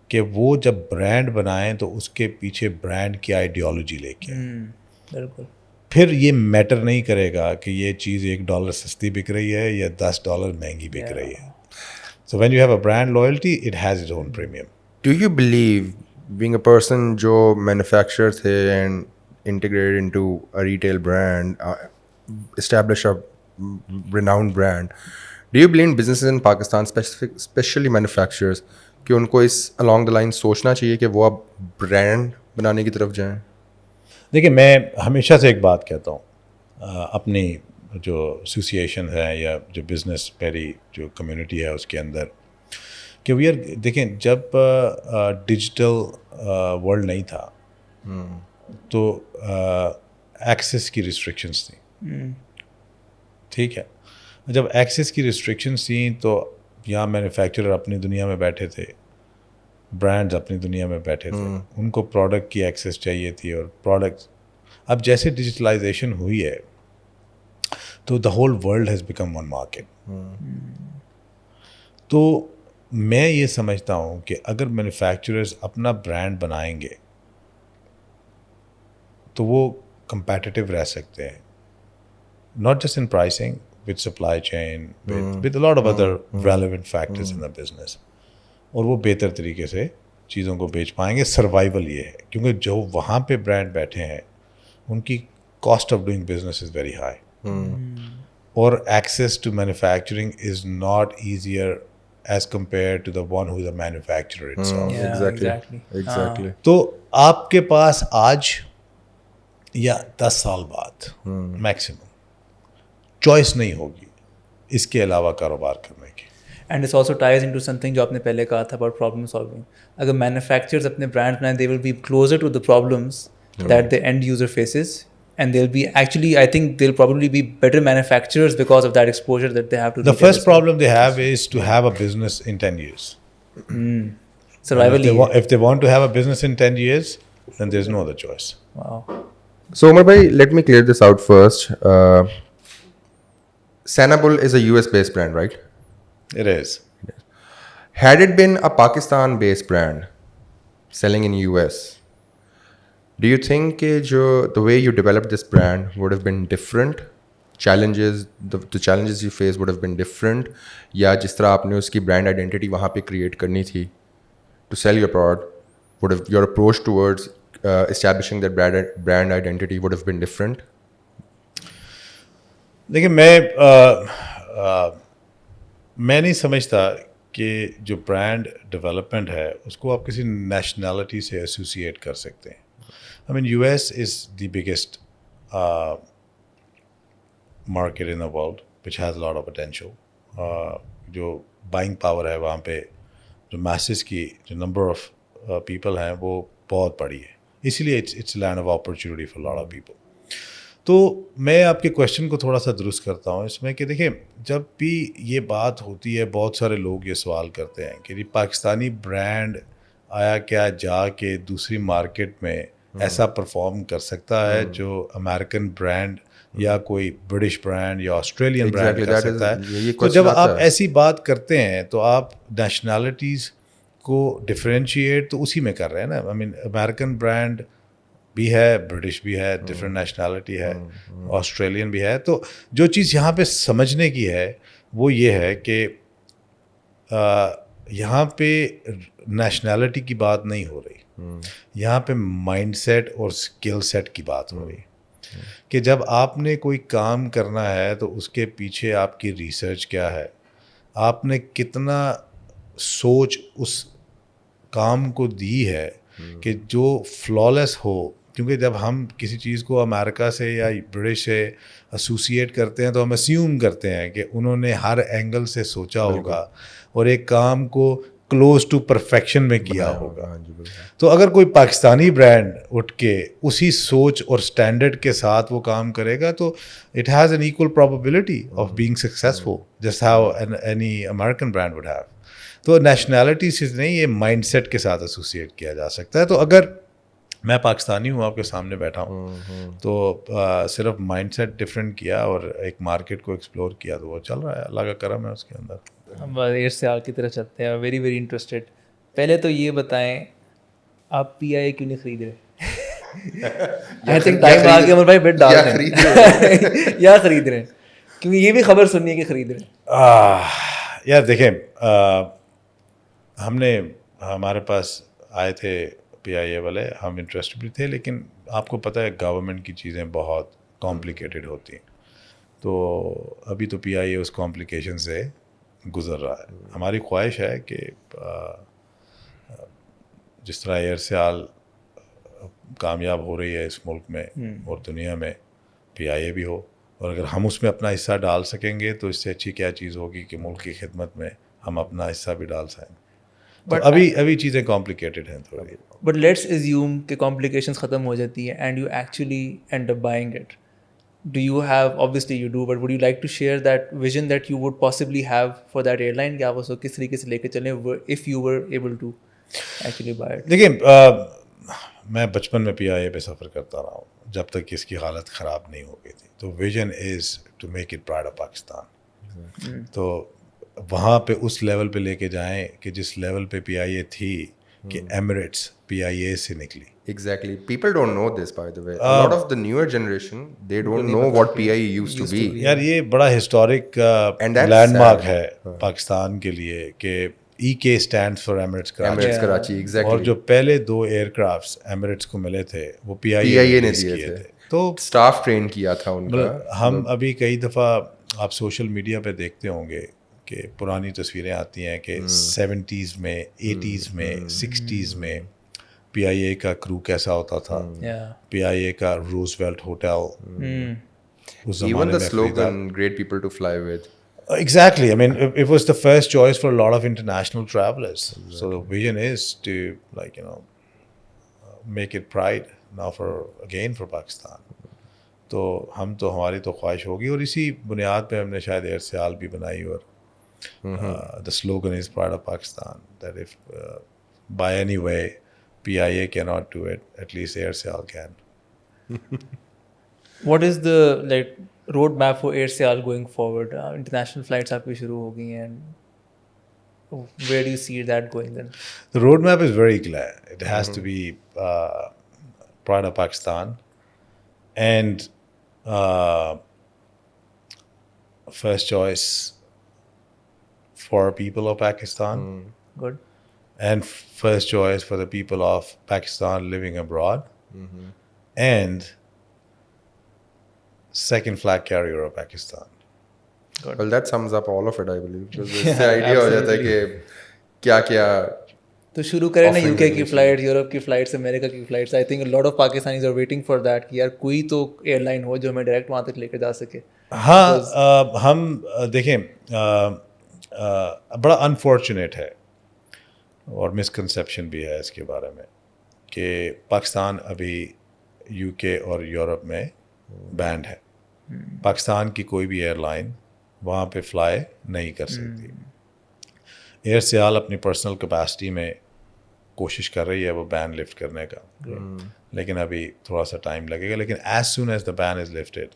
کہ وہ جب برانڈ بنائیں تو اس کے پیچھے برانڈ کی آئیڈیالوجی لے کے, بالکل. پھر یہ میٹر نہیں کرے گا کہ یہ چیز $1 سستی بک رہی ہے یا $10 مہنگی بک رہی ہے. So when you have a brand loyalty, it has its own premium. Do you believe being a person جو manufacturer تھے and integrated into a retail brand, establish a renowned brand, do you believe in businesses in Pakistan, especially manufacturers, کہ ان کو اس along the line سوچنا چاہیے کہ وہ اب brand بنانے کی طرف جائیں؟ دیکھیں, میں ہمیشہ سے ایک بات کہتا ہوں, اپنی جو ایسوسیشن ہے یا جو بزنس میری جو کمیونٹی ہے اس کے اندر, کہ وی آر, دیکھیں جب ڈیجیٹل ورلڈ نہیں تھا تو ایکسیس کی ریسٹرکشنس تھیں. ٹھیک ہے, جب ایکسیس کی ریسٹرکشنس تھیں تو یہاں مینوفیکچرر اپنی دنیا میں بیٹھے تھے, برانڈز اپنی دنیا میں بیٹھے تھے, ان کو پروڈکٹ کی ایکسیس چاہیے تھی. اور پروڈکٹس اب جیسے ڈیجیٹلائزیشن ہوئی ہے تو the whole world has become one market. تو میں یہ سمجھتا ہوں کہ اگر مینوفیکچررز اپنا برانڈ بنائیں گے تو وہ کمپیٹیٹیو رہ سکتے ہیں, not just in pricing, with supply chain, with a lot of other relevant factors in the business. اور وہ بہتر طریقے سے چیزوں کو بیچ پائیں گے. سروائیول یہ ہے کیونکہ جو وہاں پہ برانڈ بیٹھے ہیں ان کی cost of doing business is very high, اور access to manufacturing is not easier as compare to the one who is a manufacturer itself. Exactly. تو آپ کے پاس آج یا 10 سال بعد میکسیمم چوائس نہیں ہوگی اس کے علاوہ کاروبار کرنے کی. And it's also ties into ٹو سم تھنگ جو آپ نے پہلے کہا تھا اباؤٹ پرابلم سالونگ. اگر مینوفیکچررز اپنے برانڈ بنائیں, they will be closer to the problems that the end user faces, and they will be actually, I think they will probably be better manufacturers because of that exposure that they have to. The first problem they have is to have a business in 10 years. Survival. If they want to have a business in 10 years, then there's no other choice. Wow. So Umar bhai, let me clear this out first. Sanabul is a US-based brand, right? It is. Had it been a Pakistan-based brand selling in US, do you think the way you developed this brand would have been different? The challenges you faced would have been different? یا جس طرح آپ نے اس کی brand identity وہاں پہ create کرنی تھی to sell your product, would have your approach towards establishing that brand identity would have been different? دیکھیں, میں میں نہیں سمجھتا کہ جو برانڈ ڈیولپمنٹ ہے اس کو آپ کسی نیشنلٹی سے ایسوسیٹ کر سکتے ہیں. I mean U S is the biggest market in the world which has lot of potential. جو بائنگ پاور ہے وہاں پہ, جو میسز کی جو نمبر آف پیپل ہیں وہ بہت بڑی ہے, اسی لیے it's land of opportunity for lot of people. تو میں آپ کے کویشچن کو تھوڑا سا درست کرتا ہوں اس میں کہ دیکھیں, جب بھی یہ بات ہوتی ہے بہت سارے لوگ یہ سوال کرتے ہیں کہ پاکستانی برانڈ آیا کیا جا کے دوسری مارکیٹ میں ایسا پرفارم کر سکتا ہے جو امریکن برانڈ یا کوئی برٹش برانڈ یا آسٹریلین برانڈ کر سکتا ہے. تو جب آپ ایسی بات کرتے ہیں تو آپ نیشنلٹیز کو ڈفرینشیٹ تو اسی میں کر رہے ہیں نا. آئی مین امریکن برانڈ بھی ہے, برٹش بھی ہے, ڈفرینٹ نیشنلٹی ہے, آسٹریلین بھی ہے. تو جو چیز یہاں پہ سمجھنے کی ہے وہ یہ ہے کہ یہاں پہ نیشنلٹی کی بات نہیں ہو رہی, یہاں پہ مائنڈ سیٹ اور اسکل سیٹ کی بات ہو رہی کہ جب آپ نے کوئی کام کرنا ہے تو اس کے پیچھے آپ کی ریسرچ کیا ہے, آپ نے کتنا سوچ اس کام کو دی ہے کہ جو فلالیس ہو. کیونکہ جب ہم کسی چیز کو امریکہ سے یا برٹش سے ایسوسیٹ کرتے ہیں تو ہم اسیوم کرتے ہیں کہ انہوں نے ہر اینگل سے سوچا ہوگا اور ایک کام کو کلوز ٹو پرفیکشن میں کیا ہوگا. تو اگر کوئی پاکستانی برانڈ اٹھ کے اسی سوچ اور اسٹینڈرڈ کے ساتھ وہ کام کرے گا تو it has an equal probability of being successful just how any American brand would have. تو نیشنلٹی سے نہیں, یہ مائنڈ سیٹ کے ساتھ ایسوسیٹ کیا جا سکتا ہے. تو اگر میں پاکستانی ہوں, آپ کے سامنے بیٹھا ہوں, تو صرف مائنڈ سیٹ ڈفرینٹ کیا اور ایک مارکیٹ کو ایکسپلور کیا تو وہ چل رہا ہے, اللہ کا کرم ہے اس کے اندر. ہم ایئرسیال کی طرف چلتے ہیں, ویری ویری انٹرسٹیڈ. پہلے تو یہ بتائیں آپ پی آئی اے کیوں نہیں خرید رہے؟ آئی تھنک ٹائم آ گیا عمر بھائی, بیٹ ڈال دیں یا خرید رہے ہیں, کیونکہ یہ بھی خبر سننی ہے کہ خرید رہے ہیں. یار دیکھیں, ہمارے پاس آئے تھے پی آئی اے والے, ہم انٹرسٹ بھی تھے, لیکن آپ کو پتہ ہے گورنمنٹ کی چیزیں بہت کمپلیکیٹڈ ہوتی ہیں. تو ابھی تو پی آئی اے اس کمپلیکیشن سے گزر رہا ہے. ہماری خواہش ہے کہ جس طرح ایئرسیال کامیاب ہو رہی ہے اس ملک میں اور دنیا میں, پی آئی اے بھی ہو, اور اگر ہم اس میں اپنا حصہ ڈال سکیں گے تو اس سے اچھی کیا چیز ہوگی کہ ملک کی خدمت میں ہم اپنا حصہ بھی ڈال سکیں. بٹ ابھی چیزیں کمپلیکیٹڈ ہیں تھوڑی. بٹ لیٹس ایزیوم کہ کمپلیکیشنس ختم ہو جاتی ہیں and you actually and up buying it. Do you have, obviously you do, but would you like to share that vision that you would possibly have for that airline, کہ آپ اس کو کس طریقے سے لے کے چلیں if you were able to actually buy it? دیکھیں, میں بچپن میں پی آئی اے پہ سفر کرتا رہا ہوں جب تک کہ اس کی حالت خراب نہیں ہو گئی تھی. تو vision is to make it pride of Pakistan. تو وہاں پہ اس لیول پہ لے کے جائیں کہ جس لیول پہ پی آئی اے تھی کہ ایمریٹس پی آئی اے سے نکلی. Exactly. People don't know this, by the way. A lot of the newer generation, they don't know what PIE used to be. یار یہ بڑا ہسٹورک لینڈ مارک ہے پاکستان کے لیے کہ E K stand for Emirates Karachi. Exactly. اور جو پہلے 2 ایئر کرافٹس ایمریٹس کو ملے تھے وہ پی آئی اے نے دیے تھے. تو اسٹاف ٹرین کیا تھا ان کا. ہم ابھی کئی دفعہ آپ سوشل میڈیا پہ دیکھتے ہوں گے کہ پرانی تصویریں آتی ہیں کہ 70s میں 80s میں 60s میں پی آئی اے کا کرو کیسا ہوتا تھا, پی آئی اے کا Roosevelt hotel. Even the slogan, great people to fly with. Exactly. I mean, it was the first choice for a lot of international travelers. Exactly. So the vision is to, like, make it pride now for Pakistan. تو ہماری تو خواہش ہوگی, اور اسی بنیاد پہ ہم نے شاید ایئرسیال بھی بنائی, اور the slogan is pride of Pakistan, that if by any way PIA cannot do it, at least AirSeal can. What is the roadmap for AirSeal going forward? International flights آپ کی شروع ہو گئی ہیں, where do you see that going then? The roadmap is very clear. It has to be pride of Pakistan and first choice for people of Pakistan. Good. And first choice for the people of Pakistan living abroad. And second flag carrier of Pakistan. well that sums up all of it I believe because اس سے idea ہو جاتا ہے کہ کیا کیا تو شروع کریں نا UK کی فلائٹ, یورپ کی فلائٹس, امریکہ کی فلائٹس. I think lot of Pakistanis are waiting for that کہ یار کوئی تو ایئر لائن ہو جو ہمیں ڈائریکٹ وہاں تک لے کے جا سکے. ہاں ہم دیکھیں بڑا انفارچونیٹ ہے اور مسکنسیپشن بھی ہے اس کے بارے میں کہ پاکستان ابھی UK اور یورپ میں بینڈ ہے. پاکستان کی کوئی بھی ایئر لائن وہاں پہ فلائی نہیں کر سکتی. ایئر سیال اپنی پرسنل کیپیسٹی میں کوشش کر رہی ہے وہ بین لفٹ کرنے کا, لیکن ابھی تھوڑا سا ٹائم لگے گا. لیکن as soon as the ban is lifted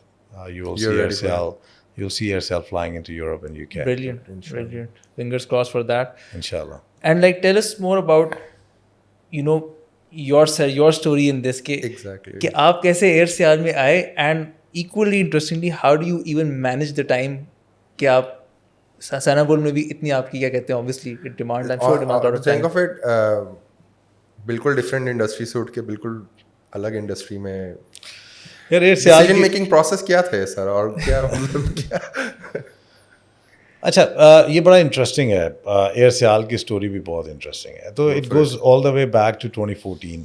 you'll see yourself flying into Europe and UK. Brilliant. Fingers crossed for that. Inshallah. And like tell us more about your story in this exactly کہ آپ کیسے year سیال میں آئے, and equally interestingly how do you even manage the time کہ آپ سینابول میں بھی اتنی آپ کی کیا کہتے ہیں obviously demand I'm sure demand lot of time. think of it بالکل ڈفرینٹ انڈسٹری سے اٹھ کے بالکل الگ انڈسٹری میں یار ایئر سیال ڈیسیژن میکنگ پروسیس کیا تھا سر اور کیا اچھا یہ بڑا انٹرسٹنگ ہے. ایئر سیال کی اسٹوری بھی بہت انٹرسٹنگ ہے. تو it goes all the way back to 2014.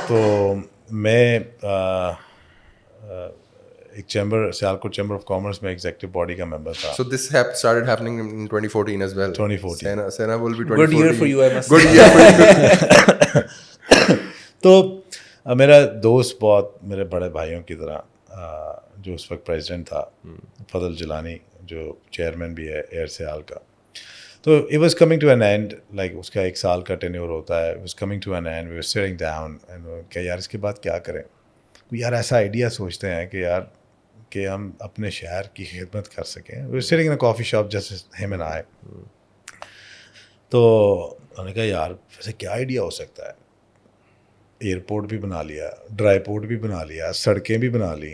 تو میں ایک chamber Sialkot chamber of commerce میں ایگزیکٹو باڈی کا ممبر تھا. So this started happening in 2014 as well. 2014. Sena will be 2014. Good year for you, I must Good year for you. تو میرا دوست بہت میرے بڑے بھائیوں کی طرح جو اس وقت پریزیڈنٹ تھا, فضل جیلانی, جو چیئرمین بھی ہے ایئر سیال کا. تو it was coming to an end, like اس کا 1 سال کا ٹینیور ہوتا ہے. It was coming to an end. We were sitting down and کہ یار اس کے بعد کیا کریں. یار ایسا آئیڈیا سوچتے ہیں کہ یار کہ ہم اپنے شہر کی خدمت کر سکیں. We were sitting in a coffee shop just ہم اینڈ آئی. تو انہوں نے کہا یار ویسے کیا آئیڈیا ہو سکتا ہے. ایئرپورٹ بھی بنا لیا, ڈرائی پورٹ بھی بنا لیا, سڑکیں بھی بنا لی,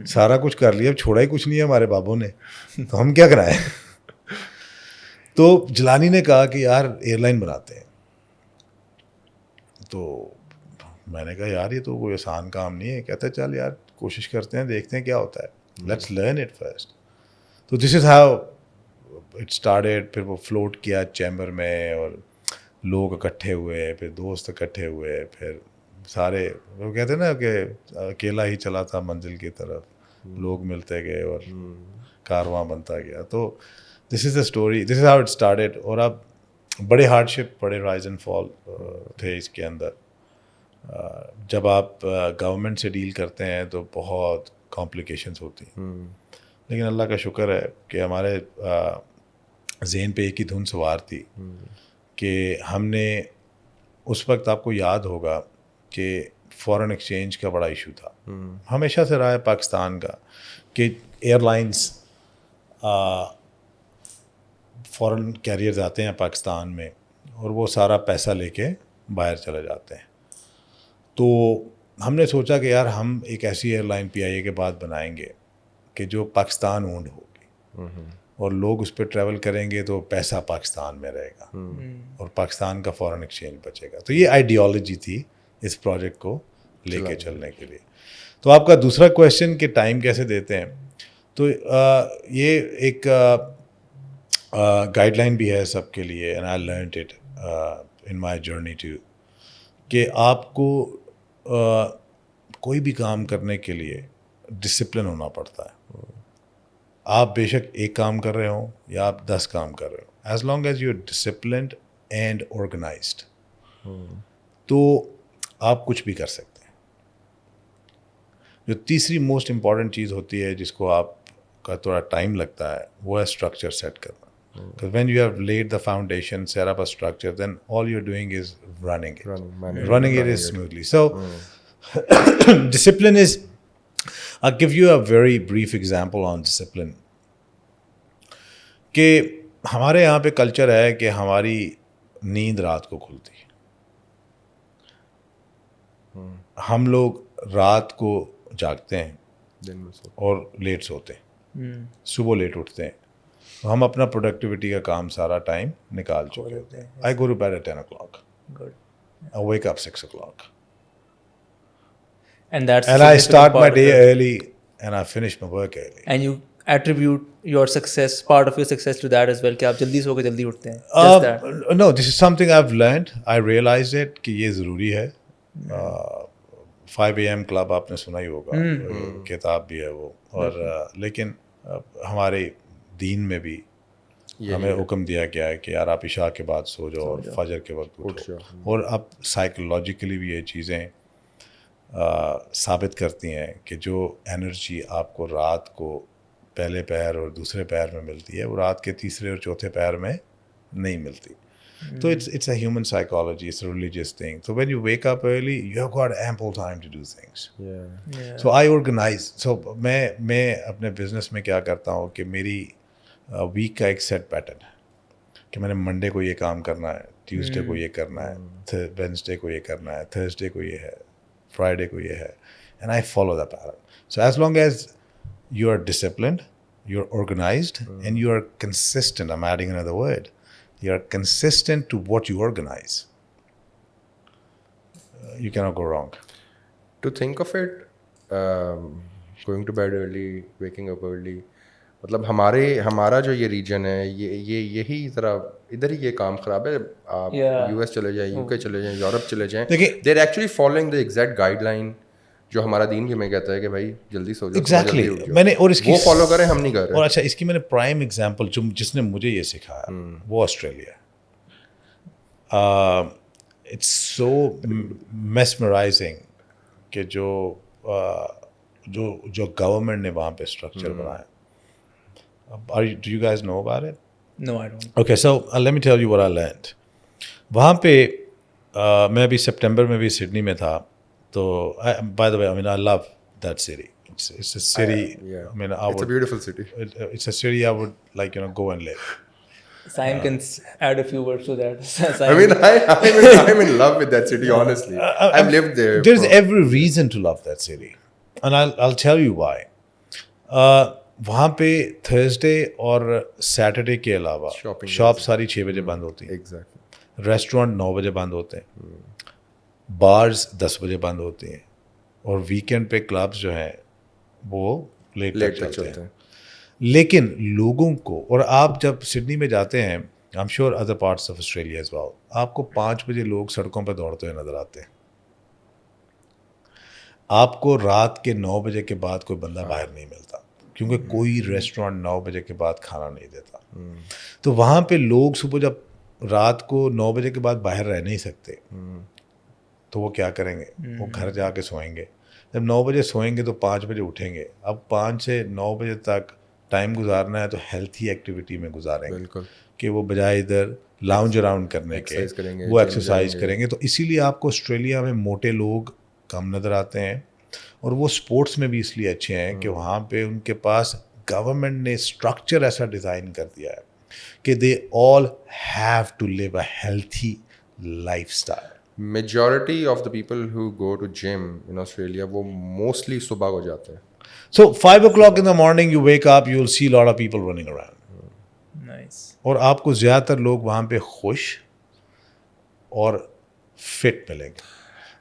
سارا کچھ کر لیا, اب چھوڑا ہی کچھ نہیں ہے ہمارے بابوں نے, تو ہم کیا کرائیں. تو جیلانی نے کہا کہ یار ایئر لائن بناتے ہیں. تو میں نے کہا یار یہ تو کوئی آسان کام نہیں ہے. کہتا ہے چل یار کوشش کرتے ہیں, دیکھتے ہیں کیا ہوتا ہے, لیٹس لرن اٹ فرسٹ. تو this is how it started. پھر وہ فلوٹ کیا چیمبر میں اور لوگ اکٹھے ہوئے, پھر دوست اکٹھے ہوئے, پھر سارے وہ کہتے ہیں نا کہ اکیلا ہی چلا تھا منزل کی طرف, لوگ ملتے گئے اور کارواں بنتا گیا. تو this is the story, this is how it started. اور اب بڑے ہارڈ شپ, بڑے رائز اینڈ فال تھے اس کے اندر. جب آپ گورنمنٹ سے ڈیل کرتے ہیں تو بہت کمپلیکیشنس ہوتی ہیں, لیکن اللہ کا شکر ہے کہ ہمارے ذہن پہ ایک ہی دھن سوار تھی کہ ہم نے اس وقت, آپ کو یاد ہوگا کہ فارن ایکسچینج کا بڑا ایشو تھا. ہمیشہ سے رہا ہے پاکستان کا کہ ایئر لائنس فارن کیریئرز آتے ہیں پاکستان میں اور وہ سارا پیسہ لے کے باہر چلے جاتے ہیں. تو ہم نے سوچا کہ یار ہم ایک ایسی ایئر لائن PIA کے بعد بنائیں گے کہ جو پاکستان اونڈ ہوگی, اور لوگ اس پہ ٹریول کریں گے تو پیسہ پاکستان میں رہے گا اور پاکستان کا فارن ایکسچینج بچے گا. تو یہ آئیڈیالوجی تھی اس پروجیکٹ کو لے کے چلنے کے لیے. تو آپ کا دوسرا کویشچن کہ ٹائم کیسے دیتے ہیں, تو یہ ایک گائیڈ لائن بھی ہے سب کے لیے, and I learned it in my journey too, کہ آپ کو کوئی بھی کام کرنے کے لیے ڈسپلن ہونا پڑتا ہے. آپ بے شک ایک کام کر رہے ہوں یا آپ 10 کام کر رہے ہوں, as long as you are disciplined and organised, تو آپ کچھ بھی کر سکتے ہیں. جو تیسری موسٹ امپورٹنٹ چیز ہوتی ہے جس کو آپ کا تھوڑا ٹائم لگتا ہے, وہ ہے اسٹرکچر سیٹ کرنا. Because when you have laid the foundation, set up a structure, then all you're doing is running it is smoothly. So discipline is, I'll give you a very brief example on discipline. کہ ہمارے یہاں پہ culture ہے کہ ہماری نیند رات کو کھلتی ہے. ہم لوگ رات کو جاگتے ہیں اور لیٹ سوتے ہیں, صبح لیٹ اٹھتے ہیں. ہم اپنا پروڈکٹیوٹی کا کام سارا ٹائم نکال چکے ہوتے ہیں. I go to bed at 10 o'clock. Good. I wake up 6 o'clock. And that's And I start my day early and I finish my work early. attribute your success, part of your success to that as well, کہ آپ جلدی سو کے جلدی اٹھتے ہیں. Just that. No, this is something I've learned. I realized it کہ یہ ضروری ہے. 5 AM کلب آپ نے سنا ہی ہوگا, کتاب بھی ہے وہ, اور لیکن ہمارے دین میں بھی ہمیں حکم دیا گیا ہے کہ یار آپ عشاء کے بعد سو جاؤ اور فجر کے وقت اٹھو. اور اب سائیکولوجیکلی بھی یہ چیزیں ثابت کرتی ہیں کہ جو انرجی آپ کو رات کو پہلے پہر اور دوسرے پہر میں ملتی ہے وہ رات کے تیسرے اور چوتھے پہر میں نہیں ملتی. تو it's a human psychology, it's a religious thing. So when you wake up early, you have got ample time to do things. So I organize. So میں اپنے بزنس میں کیا کرتا ہوں کہ میری ویک کا ایک سیٹ پیٹرن ہے کہ میں نے منڈے کو یہ کام کرنا ہے, ٹیوزڈے کو یہ کرنا ہے, وینسڈے کو یہ کرنا ہے, تھرسڈے کو یہ ہے, فرائیڈے کو یہ ہے, and I follow that pattern. So as long as you are disciplined, you're organized, and you are consistent, I'm adding another word, you are consistent to what you organize, you cannot go wrong. To think of it, going to bed early, waking up early, مطلب ہمارا جو یہ region ہے یہی ذرا ادھر ہی یہ کام خراب ہے. آپ یو ایس چلے جائیں, یو کے چلے جائیں, یورپ چلے جائیں, they are actually following the exact guideline جو ہمارا دین بھی ہمیں کہتا ہے کہ بھائی جلدی سو جاؤ. ایگزیکٹلی میں نے, اور اس کی وہ فالو کریں, ہم نہیں کر رہے. اور اچھا اس کی میں نے پرائم ایگزامپل جس نے مجھے یہ سکھایا وہ آسٹریلیا. اٹس سو میسمرائزنگ کہ جو گورنمنٹ نے وہاں پہ اسٹرکچر بنایا. Do you guys know about it? No, I don't. Okay, so let me tell you what I learned. وہاں پہ میں ابھی سپٹمبر میں بھی سڈنی میں تھا. تو by the way, I mean I love that city. It's a city. I mean It's a beautiful city. It's a city I would like go and live. Simon can add a few words to that. I mean, I'm in love with that city, honestly. I've lived there. There's every reason to love that city. And I'll tell you why. وہاں پہ Thursday اور Saturday کے علاوہ shop ساری 6 بجے بند ہوتی ہیں. Exactly. Restaurant 9 بجے بند ہوتے ہیں. بارز 10 بجے بند ہوتی ہیں. اور ویکینڈ پہ کلبز جو ہیں وہ لیٹ تک چلتے ہیں. لیکن لوگوں کو, اور آپ جب سڈنی میں جاتے ہیں, I am sure other parts of Australia as well, آپ کو 5 بجے لوگ سڑکوں پہ دوڑتے ہوئے نظر آتے ہیں. آپ کو رات کے 9 بجے کے بعد کوئی بندہ باہر نہیں ملتا کیونکہ کوئی ریسٹورینٹ 9 بجے کے بعد کھانا نہیں دیتا. تو وہاں پہ لوگ صبح جب رات کو 9 بجے کے بعد باہر رہ نہیں سکتے تو وہ کیا کریں گے, وہ گھر جا کے سوئیں گے. جب 9 بجے سوئیں گے تو 5 بجے اٹھیں گے. اب 5 سے 9 بجے تک ٹائم گزارنا ہے تو ہیلتھی ایکٹیویٹی میں گزاریں گے. بالکل, کہ وہ بجائے ادھر لاؤنج اراؤنڈ کرنے کے وہ ایکسرسائز کریں گے. تو اسی لیے آپ کو آسٹریلیا میں موٹے لوگ کم نظر آتے ہیں, اور وہ اسپورٹس میں بھی اس لیے اچھے ہیں کہ وہاں پہ ان کے پاس گورنمنٹ نے اسٹرکچر ایسا ڈیزائن کر دیا ہے کہ they all have to live a healthy lifestyle. Majority of the people who go to gym in Australia وہ mostly صبح کو جاتے ہیں. So 5 o'clock in the morning you wake up, you will see a lot of people running around. Nice. اور آپ کو زیادہ تر لوگ وہاں پہ خوش اور فٹ ملیں گے.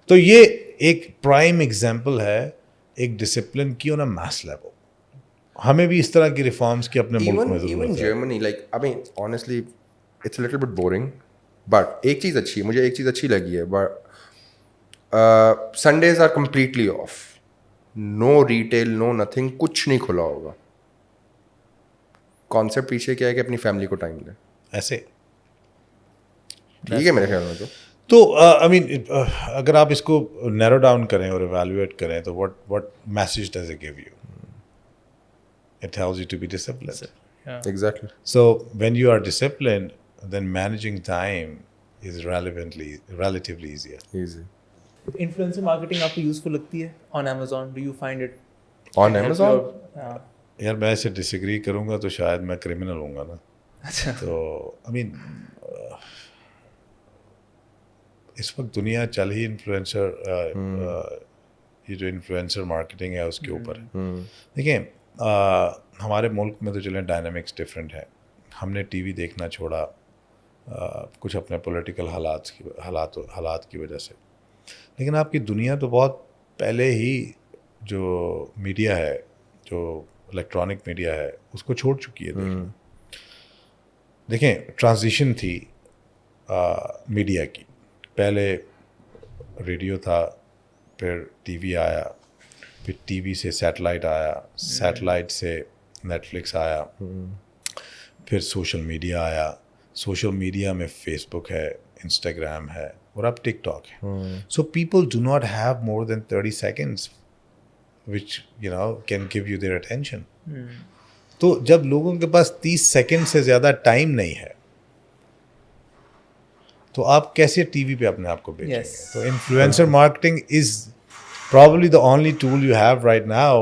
تو یہ ایک پرائم ایگزامپل ہے ایک ڈسپلن کی آن اے میس لیول. ہمیں بھی اس طرح کی ریفارمس کی اپنے ملک میں ضرورت ہے. Even Germany, like I mean honestly it's a little bit boring, but ایک چیز اچھی, مجھے ایک چیز اچھی لگی ہے, but Sundays are completely off. No retail, no nothing, کچھ نہیں کھلا ہوگا. کانسیپٹ پیچھے کیا ہے کہ اپنی فیملی کو ٹائم دیں. ایسے ٹھیک ہے میرے خیال میں. تو آئی مین اگر آپ اس کو نیرو ڈاؤن کریں اور ایویلویٹ کریں تو what message does it give you? It tells you to be disciplined. Exactly. So when you are disciplined, then managing time is relatively easier. Easy. Influencer marketing آپ کو یوزفل لگتی ہے on Amazon? Do you find it On Amazon? یار میں اسے ڈس agri کروں گا تو شاید میں کرمنل ہوں گا نا. تو آئی مین اس وقت دنیا چل ہی انفلوئنسر, یہ جو انفلوئنسر مارکیٹنگ ہے اس کے اوپر ہے. دیکھیں ہمارے ملک میں تو چلیں ڈائنامکس ڈفرینٹ ہے. ہم نے ٹی وی دیکھنا چھوڑا کچھ اپنے پولیٹیکل حالات کی وجہ سے. لیکن آپ کی دنیا تو بہت پہلے ہی جو میڈیا ہے, جو الیکٹرانک میڈیا ہے اس کو چھوڑ چکی ہے دیکھیں ٹرانزیشن تھی میڈیا کی. پہلے ریڈیو تھا, پھر ٹی وی آیا, پھر ٹی وی سے سیٹلائٹ آیا, سیٹلائٹ سے نیٹ فلکس آیا, پھر سوشل میڈیا آیا, سوشل میڈیا میں فیس بک ہے, انسٹاگرام ہے, اور اب ٹک ٹاک ہے. So people do not have more than 30 seconds which you know can give you their attention. تو جب لوگوں کے پاس 30 سیکنڈ سے زیادہ ٹائم نہیں ہے تو آپ کیسے ٹی وی پہ اپنے آپ کو بیچیں گے؟ تو influencer marketing is probably the only tool you have right now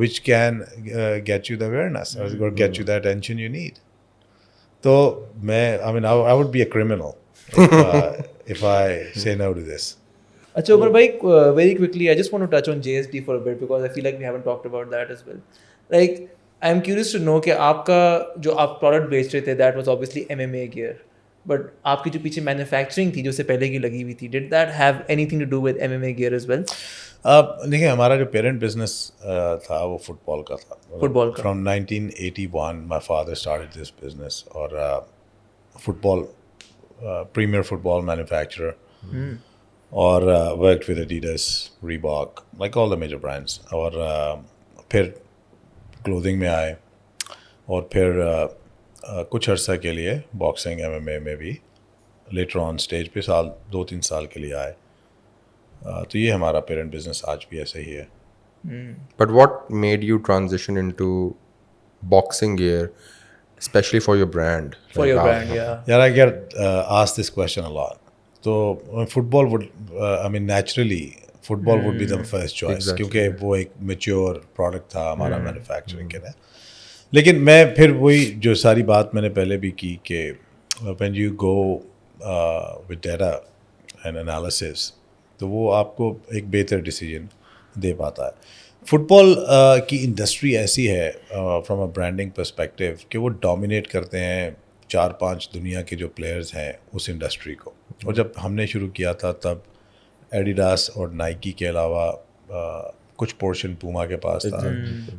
which can get you the awareness or get you the attention you need. So I mean I would be a criminal if I say no to this. Achha Umar bhai, very quickly I just want to touch on JSD for a bit because I feel like we haven't talked about that as well. Like I'm curious to know کہ آپ کا جو آپ product بیچ رہے تھے that was obviously MMA gear, but آپ کی جو پیچھے مینوفیکچرنگ تھی جو سے پہلے کی لگی ہوئی تھی, did that have anything to do with MMA gear as well? دیکھیں ہمارا جو پیرنٹ بزنس تھا وہ فٹ بال کا تھا. فٹ بال کا from 1981 my father started this business, اور football premier football manufacturer, اور worked with Adidas, Reebok, like all the major brands. اور پھر کلودنگ میں آئے, اور پھر کچھ عرصہ کے لیے باکسنگ MMA میں بھی لیٹر آن اسٹیج پہ 2-3 سال کے لیے آئے. تو یہ ہمارا پیرنٹ بزنس آج بھی ایسے ہی ہے. But what made you transition into boxing gear, especially for your brand? For your brand, yeah. Yeah, I get asked this question a lot. So football would, I mean naturally football would be the first choice کیونکہ وہ ایک mature product تھا ہمارا manufacturing کے لیے. لیکن میں پھر وہی جو ساری بات میں نے پہلے بھی کی کہ when you go with data and analysis تو وہ آپ کو ایک بہتر ڈیسیجن دے پاتا ہے. فٹ بال کی انڈسٹری ایسی ہے فرام اے برانڈنگ پرسپیکٹیو کہ وہ ڈومینیٹ کرتے ہیں 4-5 دنیا کے جو پلیئرز ہیں اس انڈسٹری کو. اور جب ہم نے شروع کیا تھا تب ایڈیڈاس اور نائکی کے علاوہ کچھ پورشن پوما کے پاس تھا,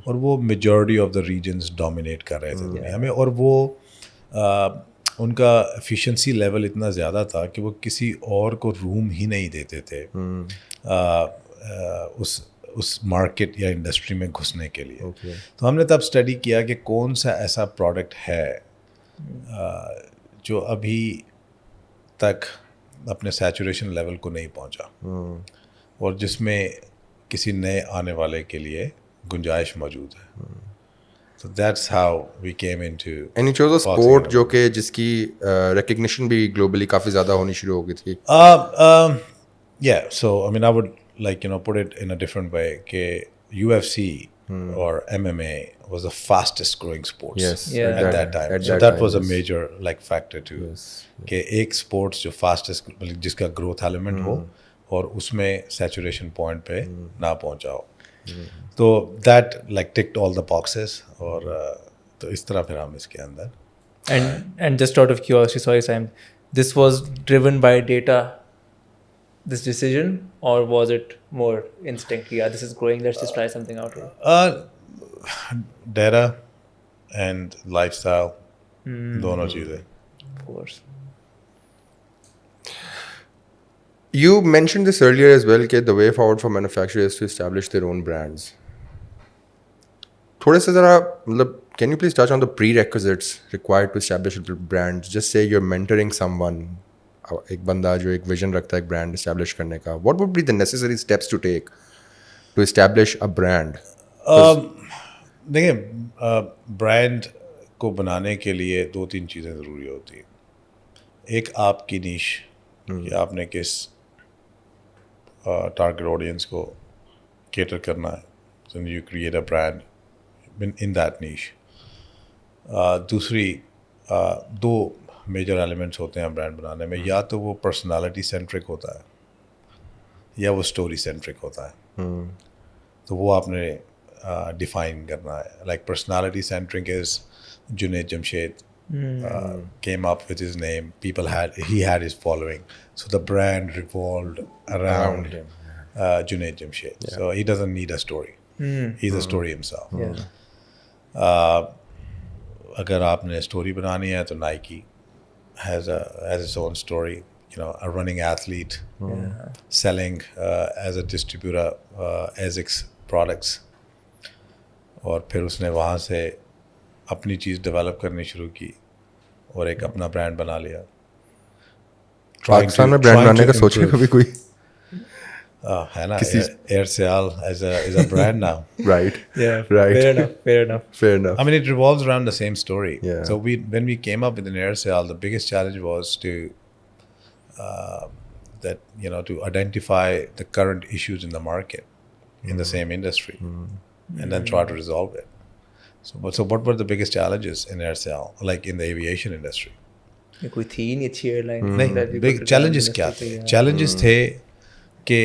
اور وہ majority of the regions dominate کر رہے تھے دنیا میں. اور وہ ان کا ایفیشنسی لیول اتنا زیادہ تھا کہ وہ کسی اور کو روم ہی نہیں دیتے تھے اس مارکیٹ یا انڈسٹری میں گھسنے کے لیے. تو ہم نے تب اسٹڈی کیا کہ کون سا ایسا پروڈکٹ ہے جو ابھی تک اپنے سیچوریشن لیول کو نہیں پہنچا, اور جس میں کسی نئے آنے والے کے لیے گنجائش موجود ہے. So that's how we came into. And you chose a sport جو کہ جس کی recognition بھی globally کافی زیادہ ہونی شروع ہو گئی تھی. Yeah, so I mean I would like put it in a different way کہ UFC or MMA was the fastest growing sports at that time. So that was a major like factor too. کہ ایک sports جو fastest جس کا growth element ہو اور اس میں saturation point پہ نہ پہنچا ہو. تو that like ticked all the boxes, اور تو اس طرح پھر ہم اس کے اندر. And just out of curiosity, sorry Sam, this was driven by data, this decision, or was it more instinct? Yeah, this is growing, let's just try something out here. Data and lifestyle, دونوں چیزیں. Of course. You mentioned this earlier as well کہ the way forward for manufacturers to establish their own brands. تھوڑے سے ذرا مطلب can you please touch on the prerequisites required to establish a brand? Just say you're mentoring someone, ایک بندہ جو ایک vision رکھتا ہے ایک brand establish کرنے کا. What would be the necessary steps to take to establish a brand? دیکھیں برانڈ کو بنانے کے لیے 2-3 چیزیں ضروری ہوتی ہیں. ایک آپ کی نیش کہ آپ نے کس ٹارگیٹ آڈینس کو کیٹر کرنا ہے. So you create a brand in that niche. دوسری 2 میجر ایلیمنٹس ہوتے ہیں برانڈ بنانے میں, یا تو وہ پرسنالٹی سینٹرک ہوتا ہے یا وہ اسٹوری سینٹرک ہوتا ہے. تو وہ آپ نے ڈیفائن کرنا ہے. Like personality centric is Junaid Jamshed came up with his name, he had his following, so the brand revolved around Junaid Jamshed. So he doesn't need a story, he's a story himself. اگر آپ نے story بنانی ہے تو Nike has its own story, a running athlete selling as a distributor ASICS products, اور پھر اس نے وہاں سے اپنی چیز ڈیولپ کرنی شروع کی اور ایک اپنا برانڈ بنا لیا. پاکستان میں برانڈ بنانے کا سوچے کبھی کوئی؟ ہے نا, ایئرسیال as a brand now. Right. Yeah, Right. fair enough. Fair enough. I mean, it revolves around the same story. Yeah. So when we came up with an AirSale, the biggest challenge was to to identify the current issues in the market in the same industry, and then try to resolve it. So what were the biggest challenges in AirSale, like in the aviation industry? کوئی تھی نہیں اچھی air line. Big challenges کیا تھے؟ Challenges تھے کہ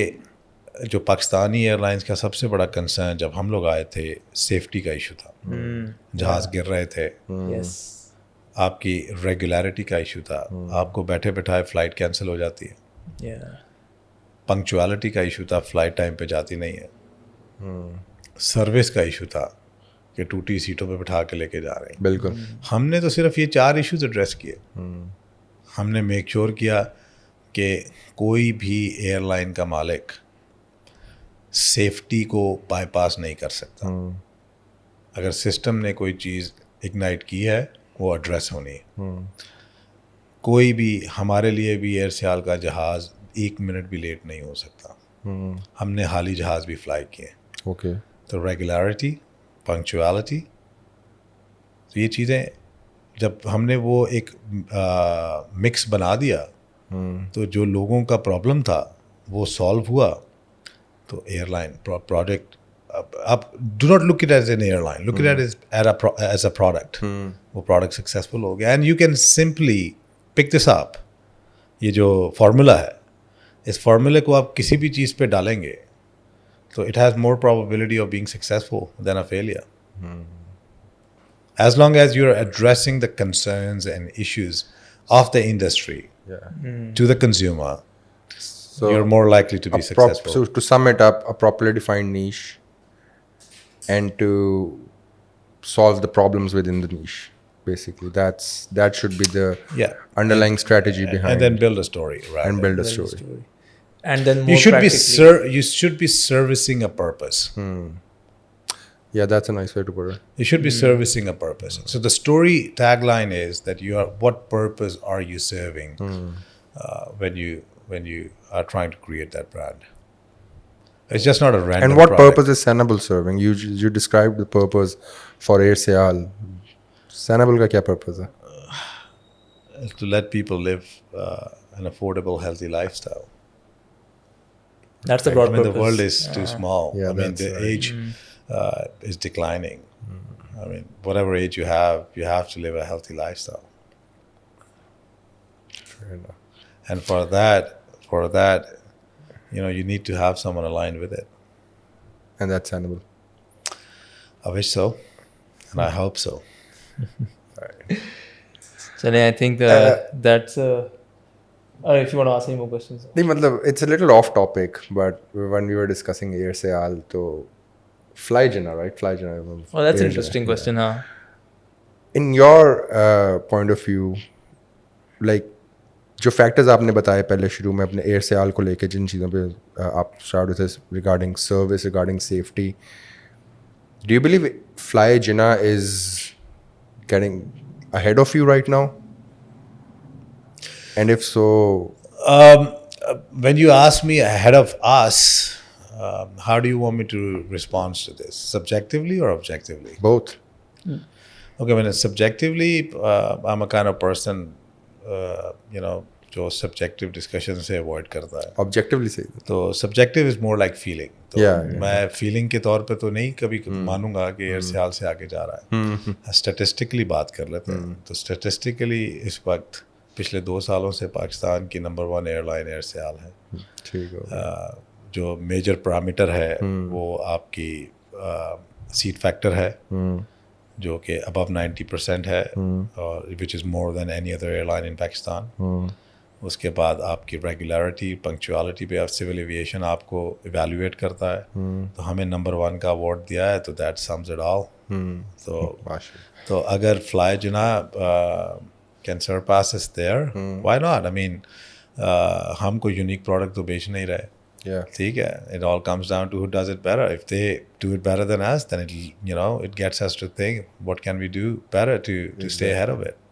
جو Pakistani year lines کا سب سے بڑا کنسرن جب ہم لوگ آئے تھے سیفٹی کا ایشو تھا. جہاز گر رہے تھے, آپ کی ریگولیرٹی کا ایشو تھا, آپ کو بیٹھے بیٹھائے فلائٹ کینسل ہو جاتی ہے. پنکچوالٹی کا ایشو تھا, فلائٹ ٹائم پہ جاتی نہیں ہے. سروس کا ایشو تھا کہ ٹوٹی سیٹوں پہ بٹھا کے لے کے جا رہے ہیں. بالکل. ہم نے تو صرف یہ 4 ایشوز ایڈریس کیے. ہم نے میک شور کیا کہ کوئی بھی ایئر لائن کا مالک سیفٹی کو بائی پاس نہیں کر سکتا. اگر سسٹم نے کوئی چیز اگنائٹ کی ہے وہ ایڈریس ہونی ہے. کوئی بھی, ہمارے لیے بھی ایئرسیال کا جہاز 1 منٹ بھی لیٹ نہیں ہو سکتا. ہم نے حالی جہاز بھی فلائی کیے. اوکے. تو ریگولیرٹی, پنکچوالٹی, تو یہ چیزیں جب ہم نے وہ ایک مکس بنا دیا تو جو لوگوں کا پرابلم تھا وہ سالو ہوا. تو ایئر لائن پروڈکٹ, آپ do not look it as an airline, look it as a product. وہ پروڈکٹ سکسیزفل ہو گیا, and you can simply pick this up. یہ جو فارمولا ہے, اس فارمولے کو آپ کسی بھی چیز پہ ڈالیں گے تو it has more probability of being successful than a failure. As long as you're addressing the concerns and issues of the industry to the consumer, so you're more likely to be successful. So to sum it up, a properly defined niche and to solve the problems within the niche. Basically, that should be the underlying strategy behind. And then build a story, right? And build a story. And then you should be servicing a purpose. Yeah, that's a nice way to put it. You should be servicing a purpose. So the story tagline is that what purpose are you serving when you are trying to create that brand? It's just not a random. And what product. purpose is Sanable serving? You described the purpose for AirSeal. Sanable ka kya purpose hai? To let people live an affordable, healthy lifestyle. That's the broad purpose. The world is too small. Yeah, the age is declining. I mean, whatever age you have to live a healthy lifestyle. Fair enough. And for that, you need to have someone aligned with it. And that's Sanable. I wish so, and I hope so. Chale, I think that's if you want to ask any more questions. It's a little off topic, but when we were discussing AirSeal, to FlyJinna, right? FlyJinna. Oh, that's an interesting question, huh? In your point of view, like جو factors آپ نے بتائے پہلے شروع میں اپنے ایئرسیال کو لے کے, جن چیزوں پہ آپ اسٹارٹ ہوتے regarding service, regarding safety, do you believe FlyJinna is getting ahead of you right now? And if so, when you ask me ahead of us, how do you want me to respond to this? Subjectively or objectively? both. Okay, when it's subjectively, I'm a kind of person, جو subjective discussion سے avoid کرتا ہے. Objectively صحیح. تو subjective is more like feeling. تو میں feeling کے طور پہ تو نہیں کبھی مانوں گا کہ ایئرسیال سے آگے جا رہا ہے. اسٹیٹسٹکلی بات کر لیتے ہیں. تو اسٹیٹسٹکلی اس وقت پچھلے 2 سالوں سے پاکستان کی نمبر 1 ایئر لائن ایئرسیال ہے. ٹھیک ہے. جو میجر پیرامیٹر ہے وہ آپ کی سیٹ فیکٹر ہے, جو کہ ابو 90% ہے, وچ از مور دین اینی ادر ایئر لائن ان پاکستان. اس کے بعد آپ کی ریگولیرٹی, پنکچوالٹی پہ سول ایویشن آپ کو ایویلویٹ کرتا ہے. تو ہمیں نمبر 1 کا اوارڈ دیا ہے, تو دیٹ سمز اٹ آل. تو اگر fly Jinnah can surpass us there why not. I mean ہم کوئی یونیک پروڈکٹ تو بیچ نہیں رہے, ٹھیک ہے. It all comes down to who does it better. If they do it better than us, then it gets us to think what can we do better to stay ahead of it.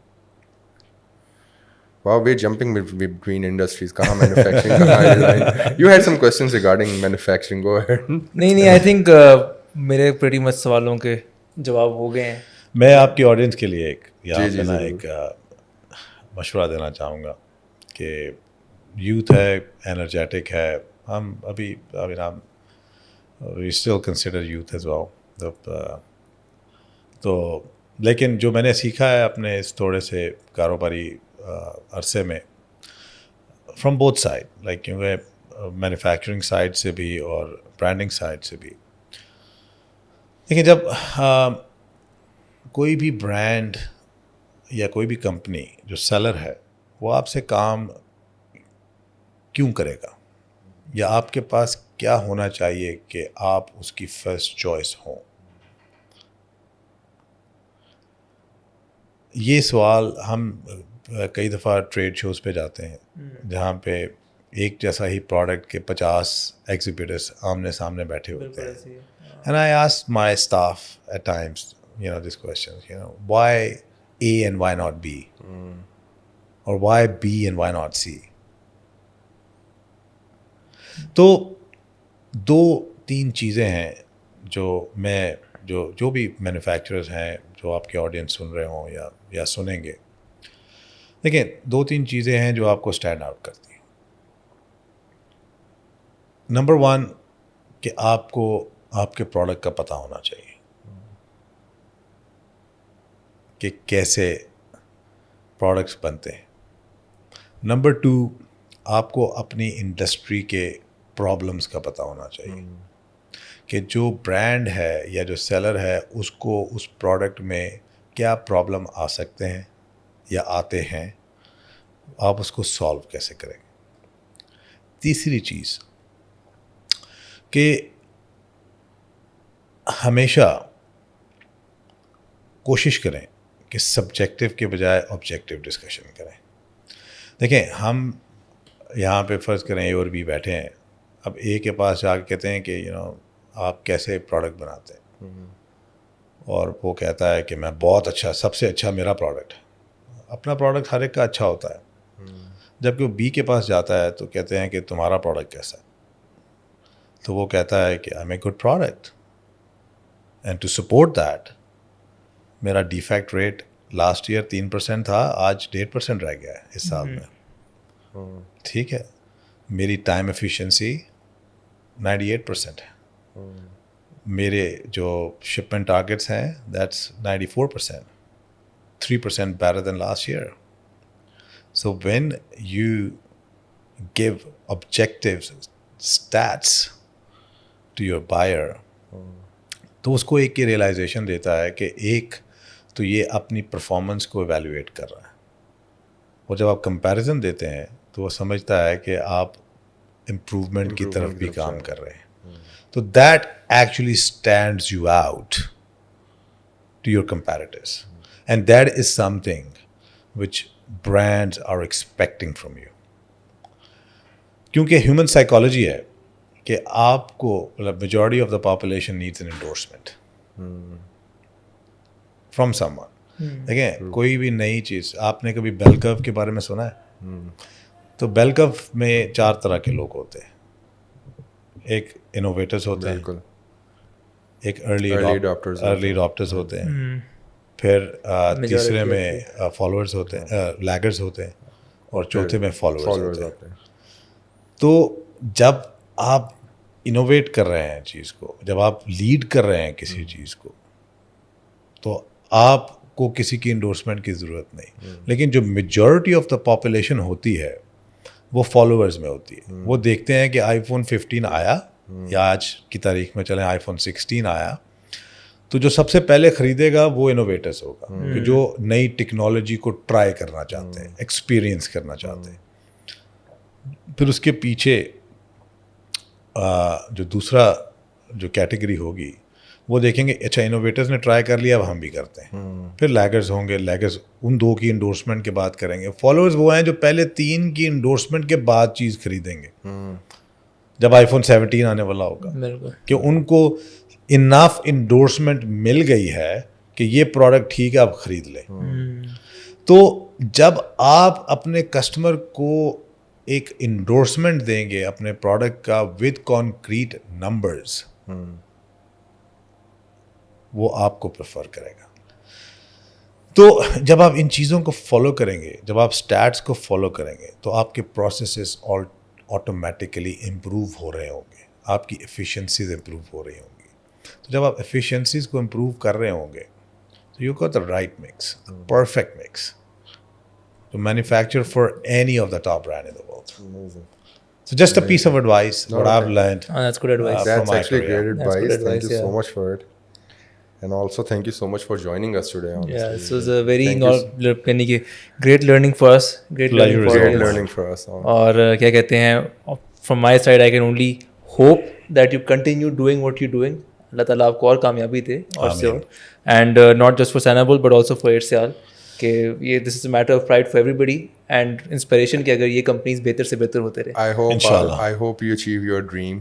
Wow, we're jumping between industries. Kahan manufacturing, kahan design. You had some questions regarding manufacturing. Go ahead. نہیں I think میرے pretty much سوالوں کے جواب ہو گئے ہیں. میں آپ کی آڈینس کے لیے ایک مشورہ دینا چاہوں گا کہ یوتھ ہے, انرجیٹک ہے, ہم ابھی we still consider youth as well. تو لیکن جو میں نے سیکھا ہے اپنے اس تھوڑے سے کاروباری عرصے میں, فرام بوتھ سائڈ, لائک کیونکہ مینوفیکچرنگ سائڈ سے بھی اور برانڈنگ سائڈ سے بھی, لیکن جب کوئی بھی برانڈ یا کوئی بھی کمپنی جو سیلر ہے وہ آپ سے کام کیوں کرے گا, یا آپ کے پاس کیا ہونا چاہیے کہ آپ اس کی فرسٹ چوائس ہوں, یہ سوال ہم کئی دفعہ ٹریڈ شوز پہ جاتے ہیں جہاں پہ ایک جیسا ہی پروڈکٹ کے 50 ایگزیبیٹرس آمنے سامنے بیٹھے ہوتے ہیں. And I ask my staff at times this question, why A and why not B, اور why B and why not C. تو 2-3 چیزیں ہیں جو میں جو بھی مینوفیکچررز ہیں جو آپ کے آڈینس سن رہے ہوں یا سنیں گے, دیکھیں 2-3 چیزیں ہیں جو آپ کو اسٹینڈ آؤٹ کرتی ہیں. نمبر 1 کہ آپ کو آپ کے پروڈکٹ کا پتہ ہونا چاہیے کہ کیسے پروڈکٹس بنتے ہیں. نمبر 2 آپ کو اپنی انڈسٹری کے پرابلمس کا پتہ ہونا چاہیے کہ جو برانڈ ہے یا جو سیلر ہے اس کو اس پروڈکٹ میں کیا پرابلم آ سکتے ہیں یا آتے ہیں, آپ اس کو سالو کیسے کریں گے. تیسری چیز کہ ہمیشہ کوشش کریں کہ سبجیکٹو کے بجائے آبجیکٹو ڈسکشن کریں. دیکھیں ہم یہاں پہ فرض کریں اے اور بی بیٹھے ہیں, اب اے کے پاس جا کے کہتے ہیں کہ آپ کیسے پروڈکٹ بناتے ہیں, اور وہ کہتا ہے کہ میں بہت اچھا, سب سے اچھا میرا پروڈکٹ. اپنا پروڈکٹ ہر ایک کا اچھا ہوتا ہے, جبکہ وہ بی کے پاس جاتا ہے تو کہتے ہیں کہ تمہارا پروڈکٹ کیسا ہے, تو وہ کہتا ہے کہ I am a good product and to support that میرا ڈیفیکٹ ریٹ لاسٹ ایئر 3% تھا, آج 1.5% رہ گیا ہے اس سال میں. ٹھیک ہے, میری ٹائم ایفیشنسی 98% ہے, میرے جو شپمنٹ ٹارگیٹس ہیں that's 94%, 3% better than last year. So when you give objective stats to your buyer, تو اس کو ایک کی ریئلائزیشن دیتا ہے کہ ایک تو یہ اپنی پرفارمنس کو ایویلویٹ کر رہا ہے, اور جب آپ کمپیریزن دیتے ہیں تو وہ سمجھتا ہے کہ آپ امپروومنٹ کی طرف بھی کام کر رہے ہیں. تو that actually stands you out to your comparators, and that is something which brands are expecting from you. کیونکہ ہیومن سائیکالوجی ہے کہ آپ کو مطلب majority of the population needs an endorsement from someone. دیکھیں کوئی بھی نئی چیز, آپ نے کبھی بیل کرو کے بارے میں سنا ہے؟ تو بیل کرو میں 4 طرح کے لوگ ہوتے ہیں. ایک انوویٹرز ہوتے ہیں, ایک ارلی اڈاپٹرز ہوتے ہیں, پھر تیسرے میں فالوورز ہوتے ہیں, لیگرز ہوتے ہیں, اور چوتھے میں فالوورز ہوتے ہیں. تو جب آپ انوویٹ کر رہے ہیں چیز کو, جب آپ لیڈ کر رہے ہیں کسی چیز کو, تو آپ کو کسی کی انڈورسمنٹ کی ضرورت نہیں. لیکن جو میجورٹی آف دا پاپولیشن ہوتی ہے وہ فالوورز میں ہوتی ہے. وہ دیکھتے ہیں کہ آئی فون 15 آیا, یا آج کی تاریخ میں چلیں آئی فون 16 آیا, تو جو سب سے پہلے خریدے گا وہ انوویٹرز ہوگا, کہ جو نئی ٹیکنالوجی کو ٹرائی کرنا چاہتے ہیں, ایکسپیرینس کرنا چاہتے ہیں. پھر اس کے پیچھے جو دوسرا جو کیٹیگری ہوگی وہ دیکھیں گے اچھا انوویٹرز نے ٹرائی کر لیا اب ہم بھی کرتے ہیں. پھر لیگرز ہوں گے, لیگرز ان 2 کی انڈورسمنٹ کے بعد کریں گے. فالوورز وہ ہیں جو پہلے 3 کی انڈورسمنٹ کے بعد چیز خریدیں گے جب آئی فون 17 آنے والا ہوگا, بالکل کہ ان کو انف انڈورسمنٹ مل گئی ہے کہ یہ پروڈکٹ ٹھیک ہے آپ خرید لیں. تو جب آپ اپنے کسٹمر کو ایک انڈورسمنٹ دیں گے اپنے پروڈکٹ کا ود کانکریٹ نمبرز, وہ آپ کو پریفر کرے گا. تو جب آپ ان چیزوں کو فالو کریں گے, جب آپ اسٹیٹس کو فالو کریں گے, تو آپ کے پروسیسز آٹومیٹیکلی امپروو ہو رہے ہوں گے, آپ کی ایفیشنسیز امپروو ہو رہی ہوں گی. تو جب آپ ایفیشنسیز کو امپروو کر رہے ہوں گے تو you got the right mix, perfect mix to manufacture for any of the top brand in the world. So just a piece of advice, what I've learned. That's good advice. from That's my actually career. great That's good advice. Thank advice, you so yeah. much for it. And also thank you so much for joining us today. Honestly. Yeah, this was a very Thank you. great learning for us. Great learning for Great us. learning for us. اور کیا کہتے ہیں, from my side I can only hope that you continue doing what you're doing. اللہ تعالیٰ آپ کو اور کامیابی دے اور سے اور, and not just for Sanable but also for Aircel, کہ یہ this is a matter of pride for everybody and inspiration کہ اگر یہ companies بہتر سے بہتر ہوتے رہے. I hope you achieve your dream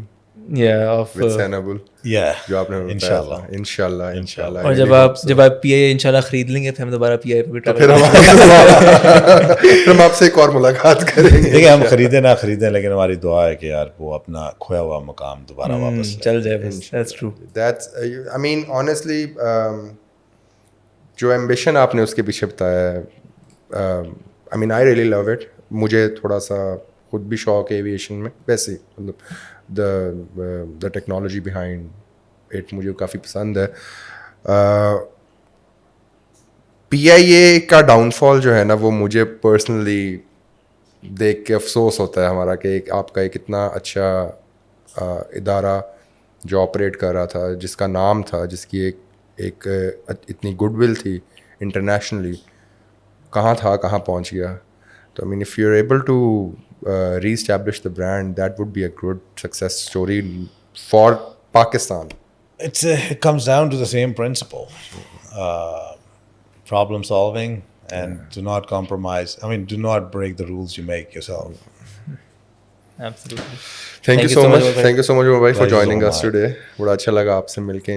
of with Sanable. Yeah, جو آپ نے بتایا. انشاءاللہ. اور جب آپ پی آئی انشاءاللہ خرید لیں گے پھر ہم دوبارہ پی آئی پہ پھر ہم آپ سے ایک اور ملاقات کریں گے. دیکھیں ہم خریدیں نہ خریدیں لیکن ہماری دعا ہے کہ یار وہ اپنا کھویا ہوا مقام دوبارہ واپس چل جائے بس. That's true. That's I mean honestly جو ایمبیشن آپ نے اس کے پیچھے بتایا ہے, I mean I really love it. مجھے تھوڑا سا خود بھی شوق ہے ایویشن میں, ویسے مطلب the technology behind it مجھے کافی پسند ہے. پی آئی اے کا ڈاؤن فال جو ہے نا وہ مجھے پرسنلی دیکھ کے افسوس ہوتا ہے ہمارا, کہ آپ کا ایک اتنا اچھا ادارہ جو آپریٹ کر رہا تھا, جس کا نام تھا, جس کی ایک اتنی گڈ ول تھی انٹرنیشنلی, کہاں تھا کہاں پہنچ گیا. تو I mean if you're able to re-establish the brand, that would be a good success story for Pakistan. It comes down to the same principle, problem solving, and do not compromise. I mean, do not break the rules you make yourself. Absolutely. Thank you so much. Thank you so much, bhai, for joining us much. today. بڑا اچھا لگا آپ سے مل کے.